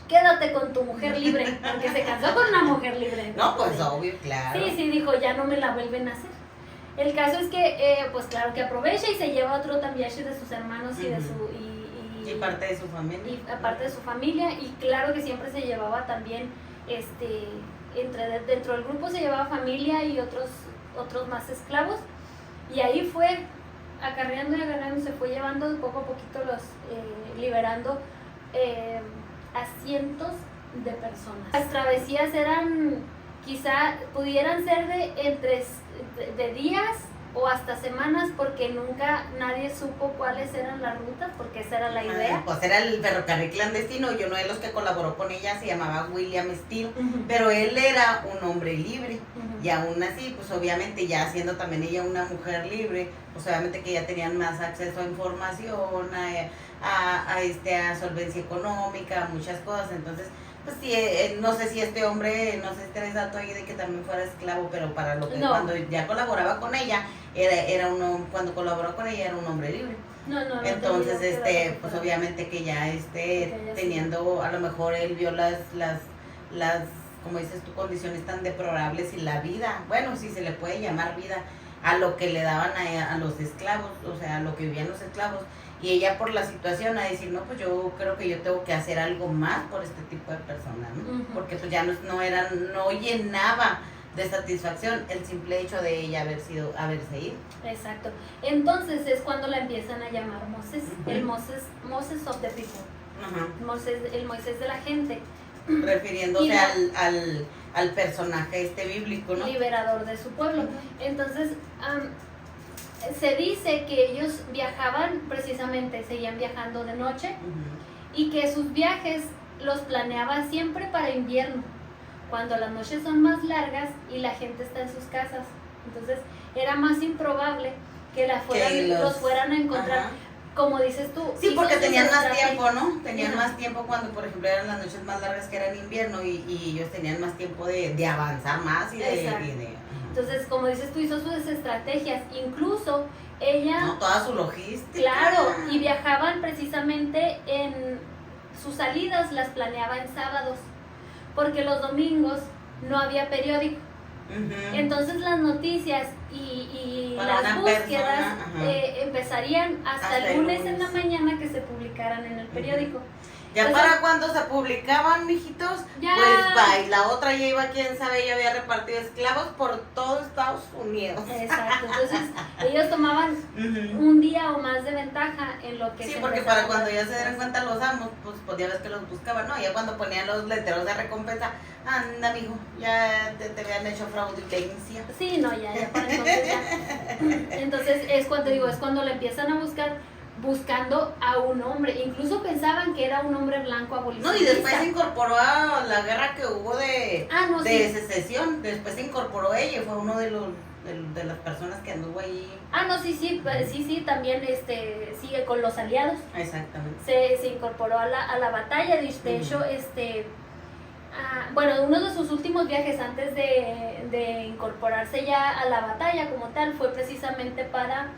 quédate con tu mujer libre, porque se casó con una mujer libre. No, pues obvio, claro. Sí, dijo, ya no me la vuelven a hacer. El caso es que, pues claro que aprovecha y se lleva otro también de sus hermanos y de su... Y parte de su familia. Y aparte de su familia, y claro que siempre se llevaba también, dentro del grupo se llevaba familia y otros más esclavos, y ahí fue acarreando y agarrando, se fue llevando de poco a poquito liberando a cientos de personas. Las travesías quizá pudieran ser de días o hasta semanas, porque nunca nadie supo cuáles eran las rutas, porque esa era la idea. Pues era el ferrocarril clandestino, y uno de los que colaboró con ella se llamaba William Steele, pero él era un hombre libre, y aún así, pues obviamente ya siendo también ella una mujer libre, pues obviamente que ya tenían más acceso a información, a solvencia económica, a muchas cosas. Entonces pues sí, no sé si este hombre, no sé si tenés dato ahí de que también fuera esclavo, pero para lo que No. cuando ya colaboraba con ella, cuando colaboró con ella era un hombre libre. No, Entonces, tenía que pues ver. obviamente que ya ya teniendo, a lo mejor él vio las, como dices tú, condiciones tan deplorables y la vida, bueno, si se le puede llamar vida, a lo que le daban a los esclavos, o sea, a lo que vivían los esclavos. Y ella por la situación a decir, no, pues yo creo que yo tengo que hacer algo más por este tipo de personas, ¿no? Porque pues ya no llenaba de satisfacción el simple hecho de ella haberse ido. Exacto. Entonces es cuando la empiezan a llamar Moses, el Moses of the people, el Moisés de la gente. Refiriéndose al personaje bíblico, ¿no? Liberador de su pueblo. Entonces, se dice que ellos viajaban, precisamente, seguían viajando de noche, y que sus viajes los planeaba siempre para invierno, cuando las noches son más largas y la gente está en sus casas. Entonces, era más improbable que los fueran a encontrar. Ajá. Como dices tú. Sí, porque sus tenían más estrategias. tiempo, ¿no? Tenían Ajá. más tiempo cuando, por ejemplo, eran las noches más largas que eran invierno, y ellos tenían más tiempo de avanzar más y de... Exacto. ajá. Entonces, como dices tú, hizo sus estrategias. Incluso ella... No, toda su logística. Claro, y viajaban precisamente en sus salidas, las planeaba en sábados, porque los domingos no había periódico. Entonces las noticias y Para las una búsquedas persona, empezarían hasta el lunes en la mañana que se publicaran en el periódico. Ya Pues, para cuando se publicaban, mijitos, ya. pues va, y la otra ya iba, quién sabe, ya había repartido esclavos por todo Estados Unidos. Exacto, entonces ellos tomaban Ujú. un día o más de ventaja en lo que Sí, se porque empezaba para cuando a- ya se dieran cuenta los amos, pues ya ves que los buscaban, ¿no? Ya cuando ponían los letreros de recompensa, anda, mijo, ya te habían hecho fraudulencia. Sí, no, ya para entonces ya. Entonces es cuando digo, es cuando le empiezan a buscar, buscando a un hombre. Incluso pensaban que era un hombre blanco No, abolicionista. y después se incorporó a la guerra que hubo de No, sí. secesión, después se incorporó ella, y fue uno de las personas que anduvo ahí. No, sí, también sigue con los aliados. Exactamente. Se incorporó a la batalla, de hecho, bueno, uno de sus últimos viajes antes de incorporarse ya a la batalla como tal fue precisamente para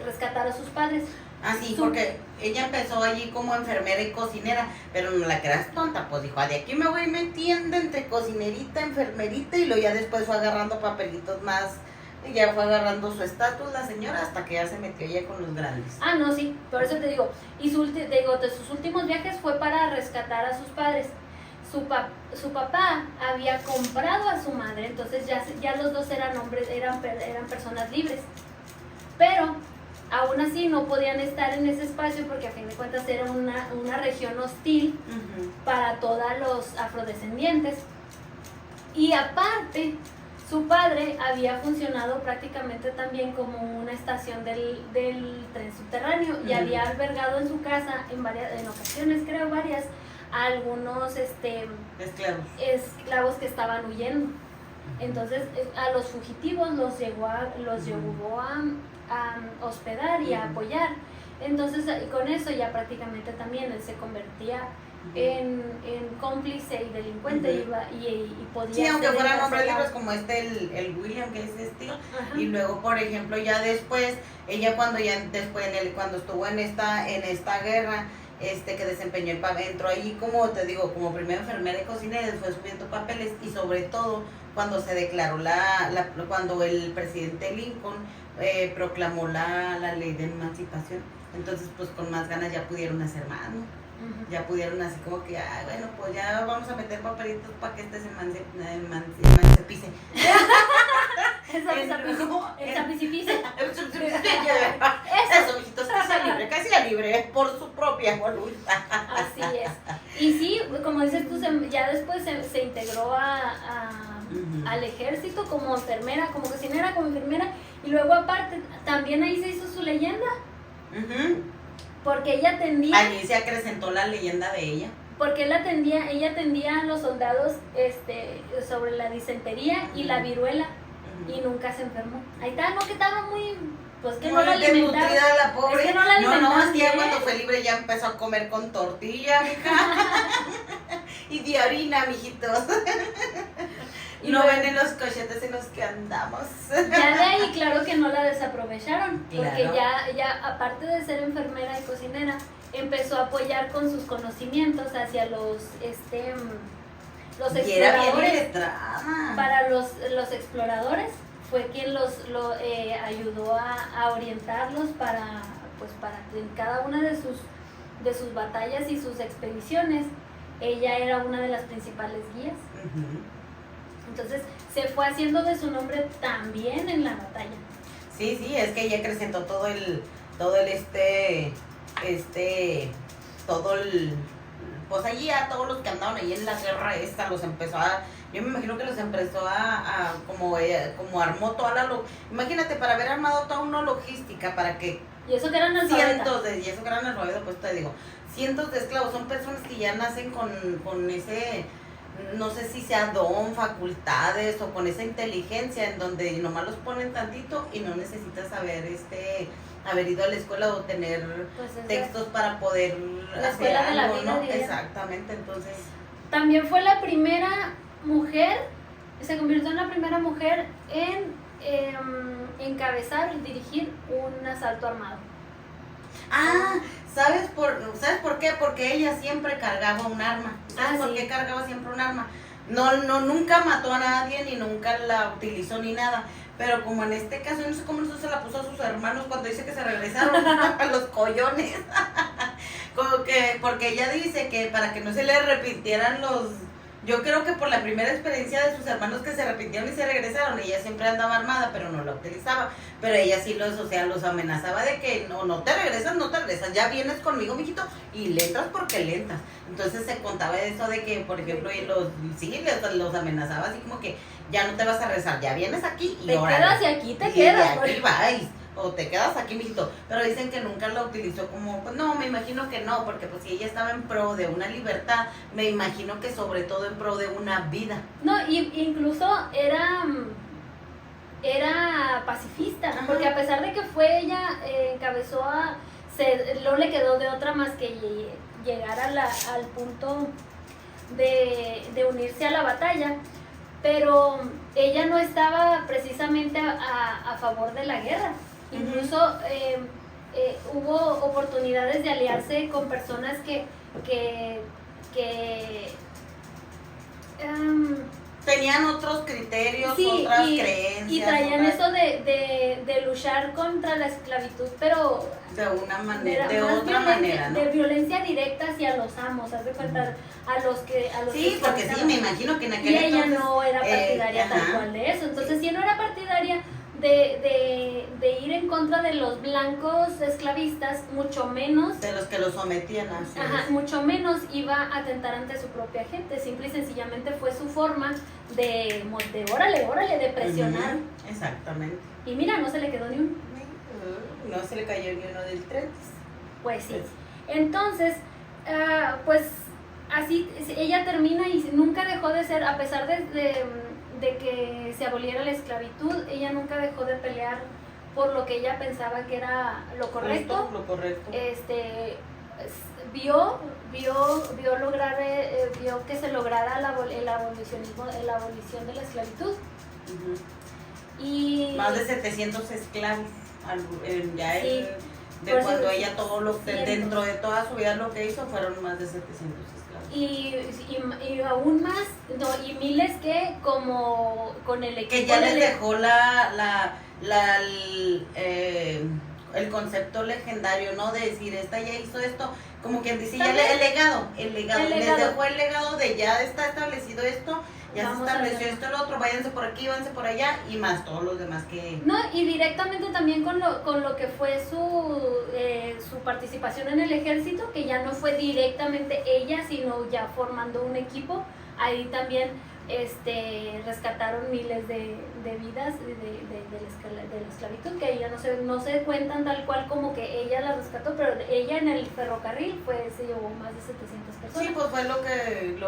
rescatar a sus padres. Sí, porque ella empezó allí como enfermera y cocinera, pero no la creas tonta, pues dijo, de aquí me voy metiendo entre cocinerita, enfermerita, y luego ya después fue agarrando papelitos más, y ya fue agarrando su estatus la señora hasta que ya se metió ya con los grandes. No, sí, por eso te digo, y de sus últimos viajes fue para rescatar a sus padres. Su papá había comprado a su madre, entonces ya los dos eran hombres, eran personas libres, pero aún así no podían estar en ese espacio porque a fin de cuentas era una región hostil para todos los afrodescendientes. Y aparte, su padre había funcionado prácticamente también como una estación del tren subterráneo y había albergado en su casa en ocasiones, creo varias, a algunos esclavos que estaban huyendo. Entonces a los fugitivos los llevó a hospedar y a apoyar. Entonces con eso ya prácticamente también él se convertía en cómplice y delincuente y podía... Sí, aunque ser fueran hombres libres encarcelado. como el William, que es estilo. Ajá. Y luego, por ejemplo, ya después, ella cuando estuvo en esta guerra, que desempeñó el papel, entró ahí como te digo, como primera enfermera y cocinera, fue subiendo papeles, y sobre todo cuando se declaró cuando el presidente Lincoln proclamó la ley de emancipación, entonces pues con más ganas ya pudieron hacer más, ¿no? Ya pudieron así como que, bueno, pues ya vamos a meter papelitos para que se emancipice. Eso, mijitos, que sea libre por su propia voluntad. Así es. Y sí, como dices tú, ya después se integró al ejército como enfermera, como cocinera, como enfermera, y luego aparte también ahí se hizo su leyenda, porque ella atendía... Allí se acrecentó la leyenda de ella. Porque ella atendía a los soldados sobre la disentería y la viruela, y nunca se enfermó. Ahí está, no, que estaba muy... Pues que muy no la alimentaron. desnutrida la pobre. Es que no la No, alimentaron es que ya bien. cuando fue libre ya empezó a comer con tortilla, mija. Y de harina, mijitos. Y no ven en los cochetes en los que andamos. Ya de ahí, claro que no la desaprovecharon, porque Claro. ya aparte de ser enfermera y cocinera, empezó a apoyar con sus conocimientos hacia los Y era bien exploradores. letrada. Para los exploradores fue quien ayudó a orientarlos para que en cada una de sus batallas y sus expediciones ella era una de las principales guías. Entonces se fue haciendo de su nombre también en la batalla. Sí, es que ella acrecentó todo el pues allí a todos los que andaban ahí en la guerra esta, los empezó yo me imagino que los empezó como armó toda imagínate, para haber armado toda una logística para que Y eso que eran analfabetas. y eso que eran alfabetos, pues te digo, cientos de esclavos, son personas que ya nacen con ese, no sé si sea don, facultades o con esa inteligencia en donde nomás los ponen tantito y no necesitas haber ido a la escuela o tener Pues es textos para poder la hacer escuela de la algo, vida ¿no? diría. Exactamente, entonces... También fue la primera mujer, se convirtió en la primera mujer en encabezar y dirigir un asalto armado. ¿Sabes por qué? Porque ella siempre cargaba un arma. ¿Sabes por Sí. qué cargaba siempre un arma? No, nunca mató a nadie, ni nunca la utilizó, ni nada. Pero como en este caso, no sé cómo eso se la puso a sus hermanos cuando dice que se regresaron a los collones. Como que, porque ella dice que para que no se le repitieran los... Yo creo que por la primera experiencia de sus hermanos que se arrepintieron y se regresaron, ella siempre andaba armada, pero no la utilizaba. Pero ella sí o sea, los amenazaba de que no te regresas, ya vienes conmigo, mijito, y le entras porque le entras. Entonces se contaba eso de que, por ejemplo, los amenazaba así como que ya no te vas a regresar, ya vienes aquí y te órale. quedas y aquí te Y quedas. de aquí vais. O te quedas aquí, mijito. Pero dicen que nunca la utilizó como, pues no, me imagino que no, porque pues si ella estaba en pro de una libertad, me imagino que sobre todo en pro de una vida. No, y incluso era pacifista, Ajá. porque a pesar de que fue ella, encabezó no le quedó de otra más que llegar al punto de unirse a la batalla, pero ella no estaba precisamente a favor de la guerra. Incluso hubo oportunidades de aliarse con personas que tenían otros criterios, sí, otras creencias. Y traían otras... eso de luchar contra la esclavitud, pero de una manera, de más otra manera, ¿no? De violencia directa hacia los amos, haz de cuenta, a los que sí, porque sí, me imagino que en aquel y ella entonces, no era partidaria tal ajá. cual de eso. Entonces, si no era partidaria de ir en contra de los blancos esclavistas, mucho menos de los que los sometían a su... Ajá, mucho menos iba a atentar ante su propia gente. Simple y sencillamente fue su forma de órale, de presionar. Exactamente. Y mira, no se le quedó ni uno. No se le cayó ni uno del tren. Pues sí. Entonces, pues así ella termina y nunca dejó de ser, a pesar de que se aboliera la esclavitud, ella nunca dejó de pelear por lo que ella pensaba que era lo correcto. Justo, lo correcto. Vio lograr, vio que se lograra la abolición de la esclavitud. Y más de 700 esclavos ya sí, de cuando ella todo lo dentro de toda su vida lo que hizo fueron más de 700 esclavos. Y aún más, y miles que como con el equipo que ya les dejó el concepto legendario, ¿no? De decir, esta ya hizo esto, como quien dice, ya el legado, les dejó el legado de ya está establecido esto, ya Vamos se estableció esto, el otro, váyanse por aquí, váyanse por allá, y más todos los demás que... No, y directamente también con lo que fue su participación en el ejército, que ya no fue directamente ella, sino ya formando un equipo, ahí también rescataron miles de vidas de la esclavitud, que ella no se cuentan tal cual como que ella la rescató, pero ella en el ferrocarril se llevó más de 700 personas. Sí, pues fue lo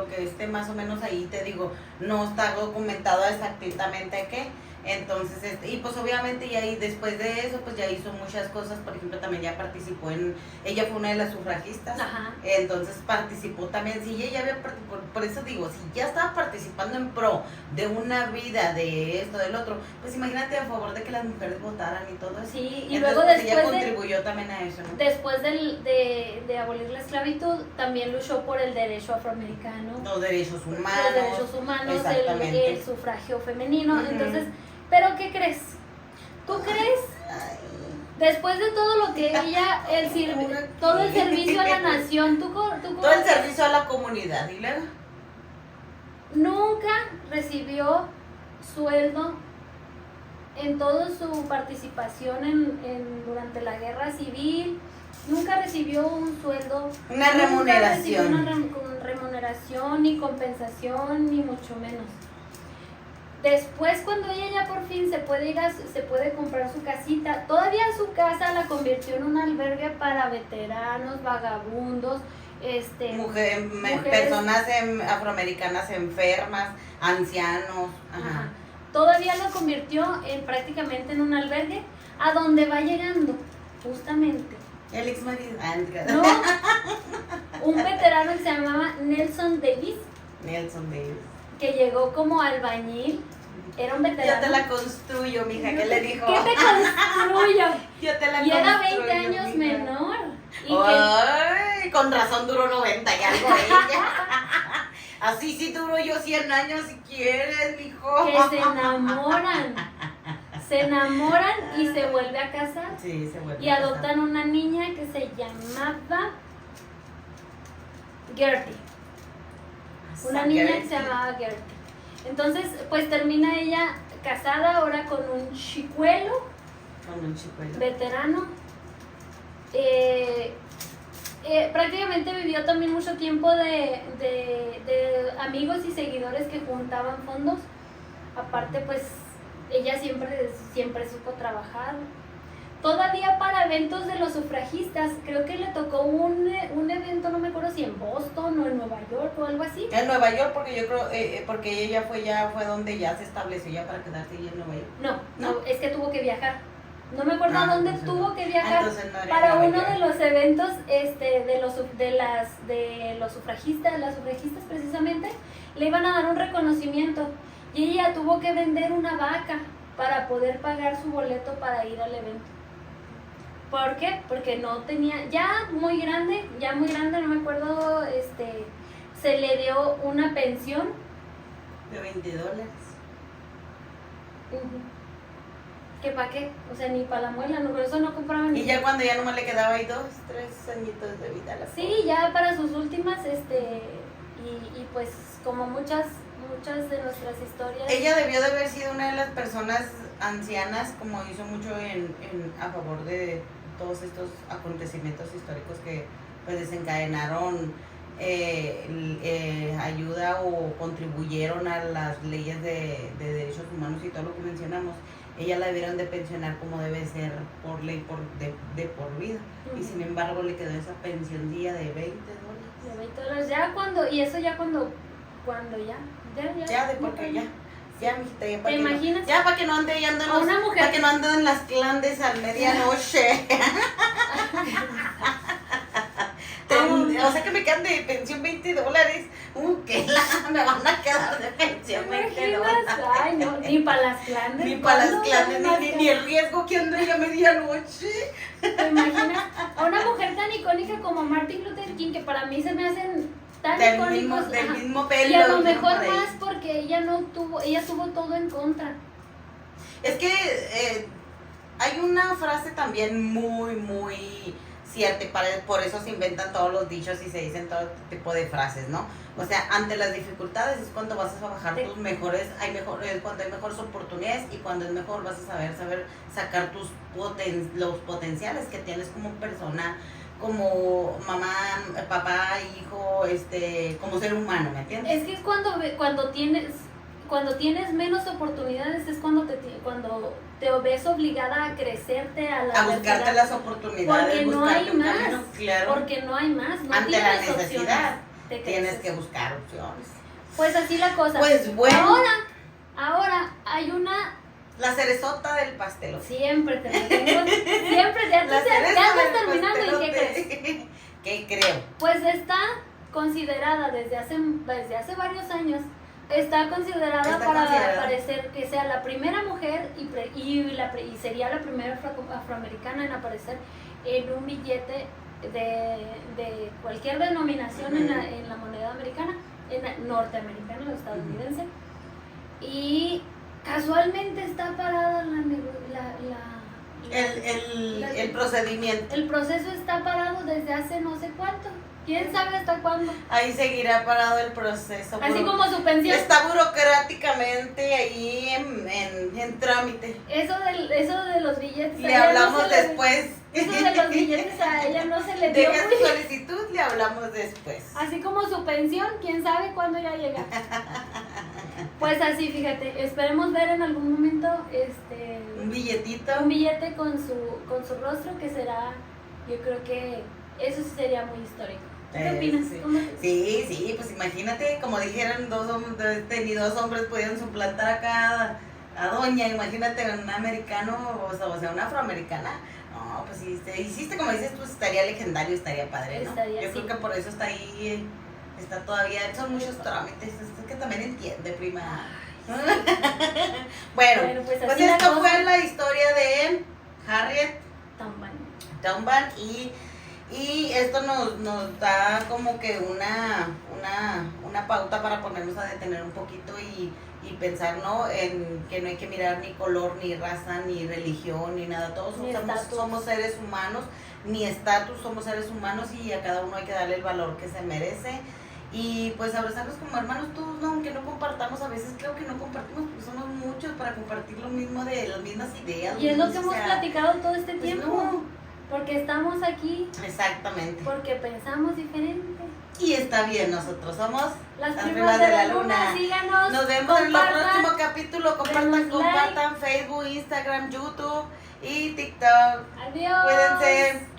que más o menos ahí te digo, no está documentado exactamente qué. Entonces, y pues obviamente y ahí después de eso, pues ya hizo muchas cosas, por ejemplo, también ya participó ella fue una de las sufragistas, Ajá. Entonces participó también, sí, ella había por eso digo, si ya estaba participando en pro de una vida, de esto, del otro, pues imagínate a favor de que las mujeres votaran y todo eso. Sí, y entonces, luego pues, después ella contribuyó también a eso, ¿no? Después de abolir la esclavitud, también luchó por el derecho afroamericano, Los derechos humanos, el sufragio femenino. Entonces, ¿pero qué crees? ¿Tú crees? Después de todo lo que ella, todo el servicio a la nación, todo el servicio a la comunidad, ¿y luego? Nunca recibió sueldo en toda su participación durante la guerra civil. Nunca recibió un sueldo, una remuneración. Nunca recibió una remuneración, ni compensación, ni mucho menos. Después, cuando ella ya por fin se puede comprar su casita, todavía su casa la convirtió en un albergue para veteranos, vagabundos, mujeres, personas afroamericanas enfermas, ancianos. Ajá. Todavía lo convirtió prácticamente en un albergue a donde va llegando, justamente. El ex marido. No, un veterano que se llamaba Nelson Davis, que llegó como albañil. Era un veterano. Yo te la construyo, mija, ¿qué le dijo? ¿Qué te construyo? Yo te la y construyo. Era 20 años mija. Menor. Ay, con razón duró 90 y algo ella. Así sí duró yo 100 años si quieres, mijo. Que se enamoran y se vuelve a casar. Sí, se vuelve y adoptan una niña que se llamaba Gertie. Una niña que se llamaba Gertie. Entonces, pues termina ella casada ahora con un chicuelo. Con un chicuelo. Veterano. Prácticamente vivió también mucho tiempo de amigos y seguidores que juntaban fondos. Aparte, pues ella siempre supo trabajar. Todavía para eventos de los sufragistas, creo que le tocó un evento, no me acuerdo si en Boston o en Nueva York o algo así. En Nueva York, porque yo creo, porque ella fue donde ya se estableció ya para quedarse ella en Nueva York. No, es que tuvo que viajar. No me acuerdo a dónde tuvo que viajar para uno de los eventos de los sufragistas, las sufragistas precisamente, le iban a dar un reconocimiento y ella tuvo que vender una vaca para poder pagar su boleto para ir al evento. ¿Por qué? Porque no tenía, ya muy grande, no me acuerdo, se le dio una pensión de $20. ¿Que para qué? O sea, ni para la muela, no, por eso no compraban. Y ya cuando ya nomás le quedaba ahí 2, 3 añitos de vida. Sí, ya para sus últimas, y pues como muchas de nuestras historias. Ella debió de haber sido una de las personas ancianas, como hizo mucho a favor de todos estos acontecimientos históricos que pues desencadenaron ayuda o contribuyeron a las leyes de derechos humanos y todo lo que mencionamos. Ella la debieron de pensionar como debe ser por ley de por vida. Uh-huh. Y sin embargo le quedó esa pensioncilla de $20. De $20, ya cuando, y eso ya cuando ya porque ya mijita, ya para ¿te imaginas? Ya para que no ande para que no ande en las clandes a medianoche. O sea que me quedan de pensión $20. Que me van a quedar de pensión $20. Ay, no, ni para las clandes. Ni para las clandes, ni el riesgo que ande a medianoche. ¿Te imaginas? A una mujer tan icónica como Martin Luther King, que para mí se me hacen tan icónicos. Del mismo pelo. Y a lo mejor más porque ella tuvo todo en contra. Es que hay una frase también muy, muy cierta, por eso se inventan todos los dichos y se dicen todo tipo de frases, ¿no? O sea, ante las dificultades es cuando vas a bajar tus mejores, cuando hay mejores oportunidades y cuando es mejor vas a saber sacar los potenciales que tienes como persona, como mamá, papá, hijo, como ser humano, ¿me entiendes? Es que es cuando tienes menos oportunidades, es cuando te ves obligada a crecerte a buscarte las oportunidades, porque no hay más, camino, claro. Porque no hay más, no ante la necesidad tienes que buscar opciones. Pues así la cosa. Pues bueno. Ahora hay una... La cerezota del pastel. Siempre te lo tengo. Siempre, ya estás terminando. ¿Y qué crees? ¿Qué creo? Pues está considerada desde hace varios años. Está considerada para parecer que sea la primera mujer y sería la primera afroamericana en aparecer en un billete de cualquier denominación en la moneda americana, norteamericana o estadounidense. Y casualmente está parada el procedimiento. El proceso está parado desde hace no sé cuánto. ¿Quién sabe hasta cuándo? Ahí seguirá parado el proceso. Así como su pensión. Está burocráticamente ahí en trámite. Eso de los billetes. Le hablamos después. Eso de los billetes a ella no se le dio. Deja su solicitud, le hablamos después. Así como su pensión, quién sabe cuándo ya llega. Pues así, fíjate, esperemos ver en algún momento un billetito. Un billete con su rostro, que será, yo creo que eso sí sería muy histórico. ¿Qué opinas? Sí, pues imagínate, como dijeron, dos hombres podían suplantar acá a doña, imagínate un americano, o sea, una afroamericana. No, pues hiciste como dices tú, estaría legendario, estaría padre, ¿no? Yo creo que por eso está ahí, está todavía, son muchos trámites, es que también entiende, prima. Bueno, pues esto fue la historia de Harriet Tubman y esto nos da como que una una pauta para ponernos a detener un poquito y pensar, ¿no? En que no hay que mirar ni color, ni raza, ni religión, ni nada. Todos somos seres humanos, ni estatus, somos seres humanos y a cada uno hay que darle el valor que se merece. Y pues abrazarnos como hermanos todos, ¿no? Aunque no compartamos, a veces creo que no compartimos porque somos muchos para compartir lo mismo de las mismas ideas. Y es lo que hemos platicado todo este pues tiempo. No. Porque estamos aquí. Exactamente. Porque pensamos diferente. Y está bien, nosotros somos las primas de la luna. Síganos. Nos vemos en el próximo capítulo. Compartan like. Facebook, Instagram, YouTube y TikTok. Adiós. Cuídense.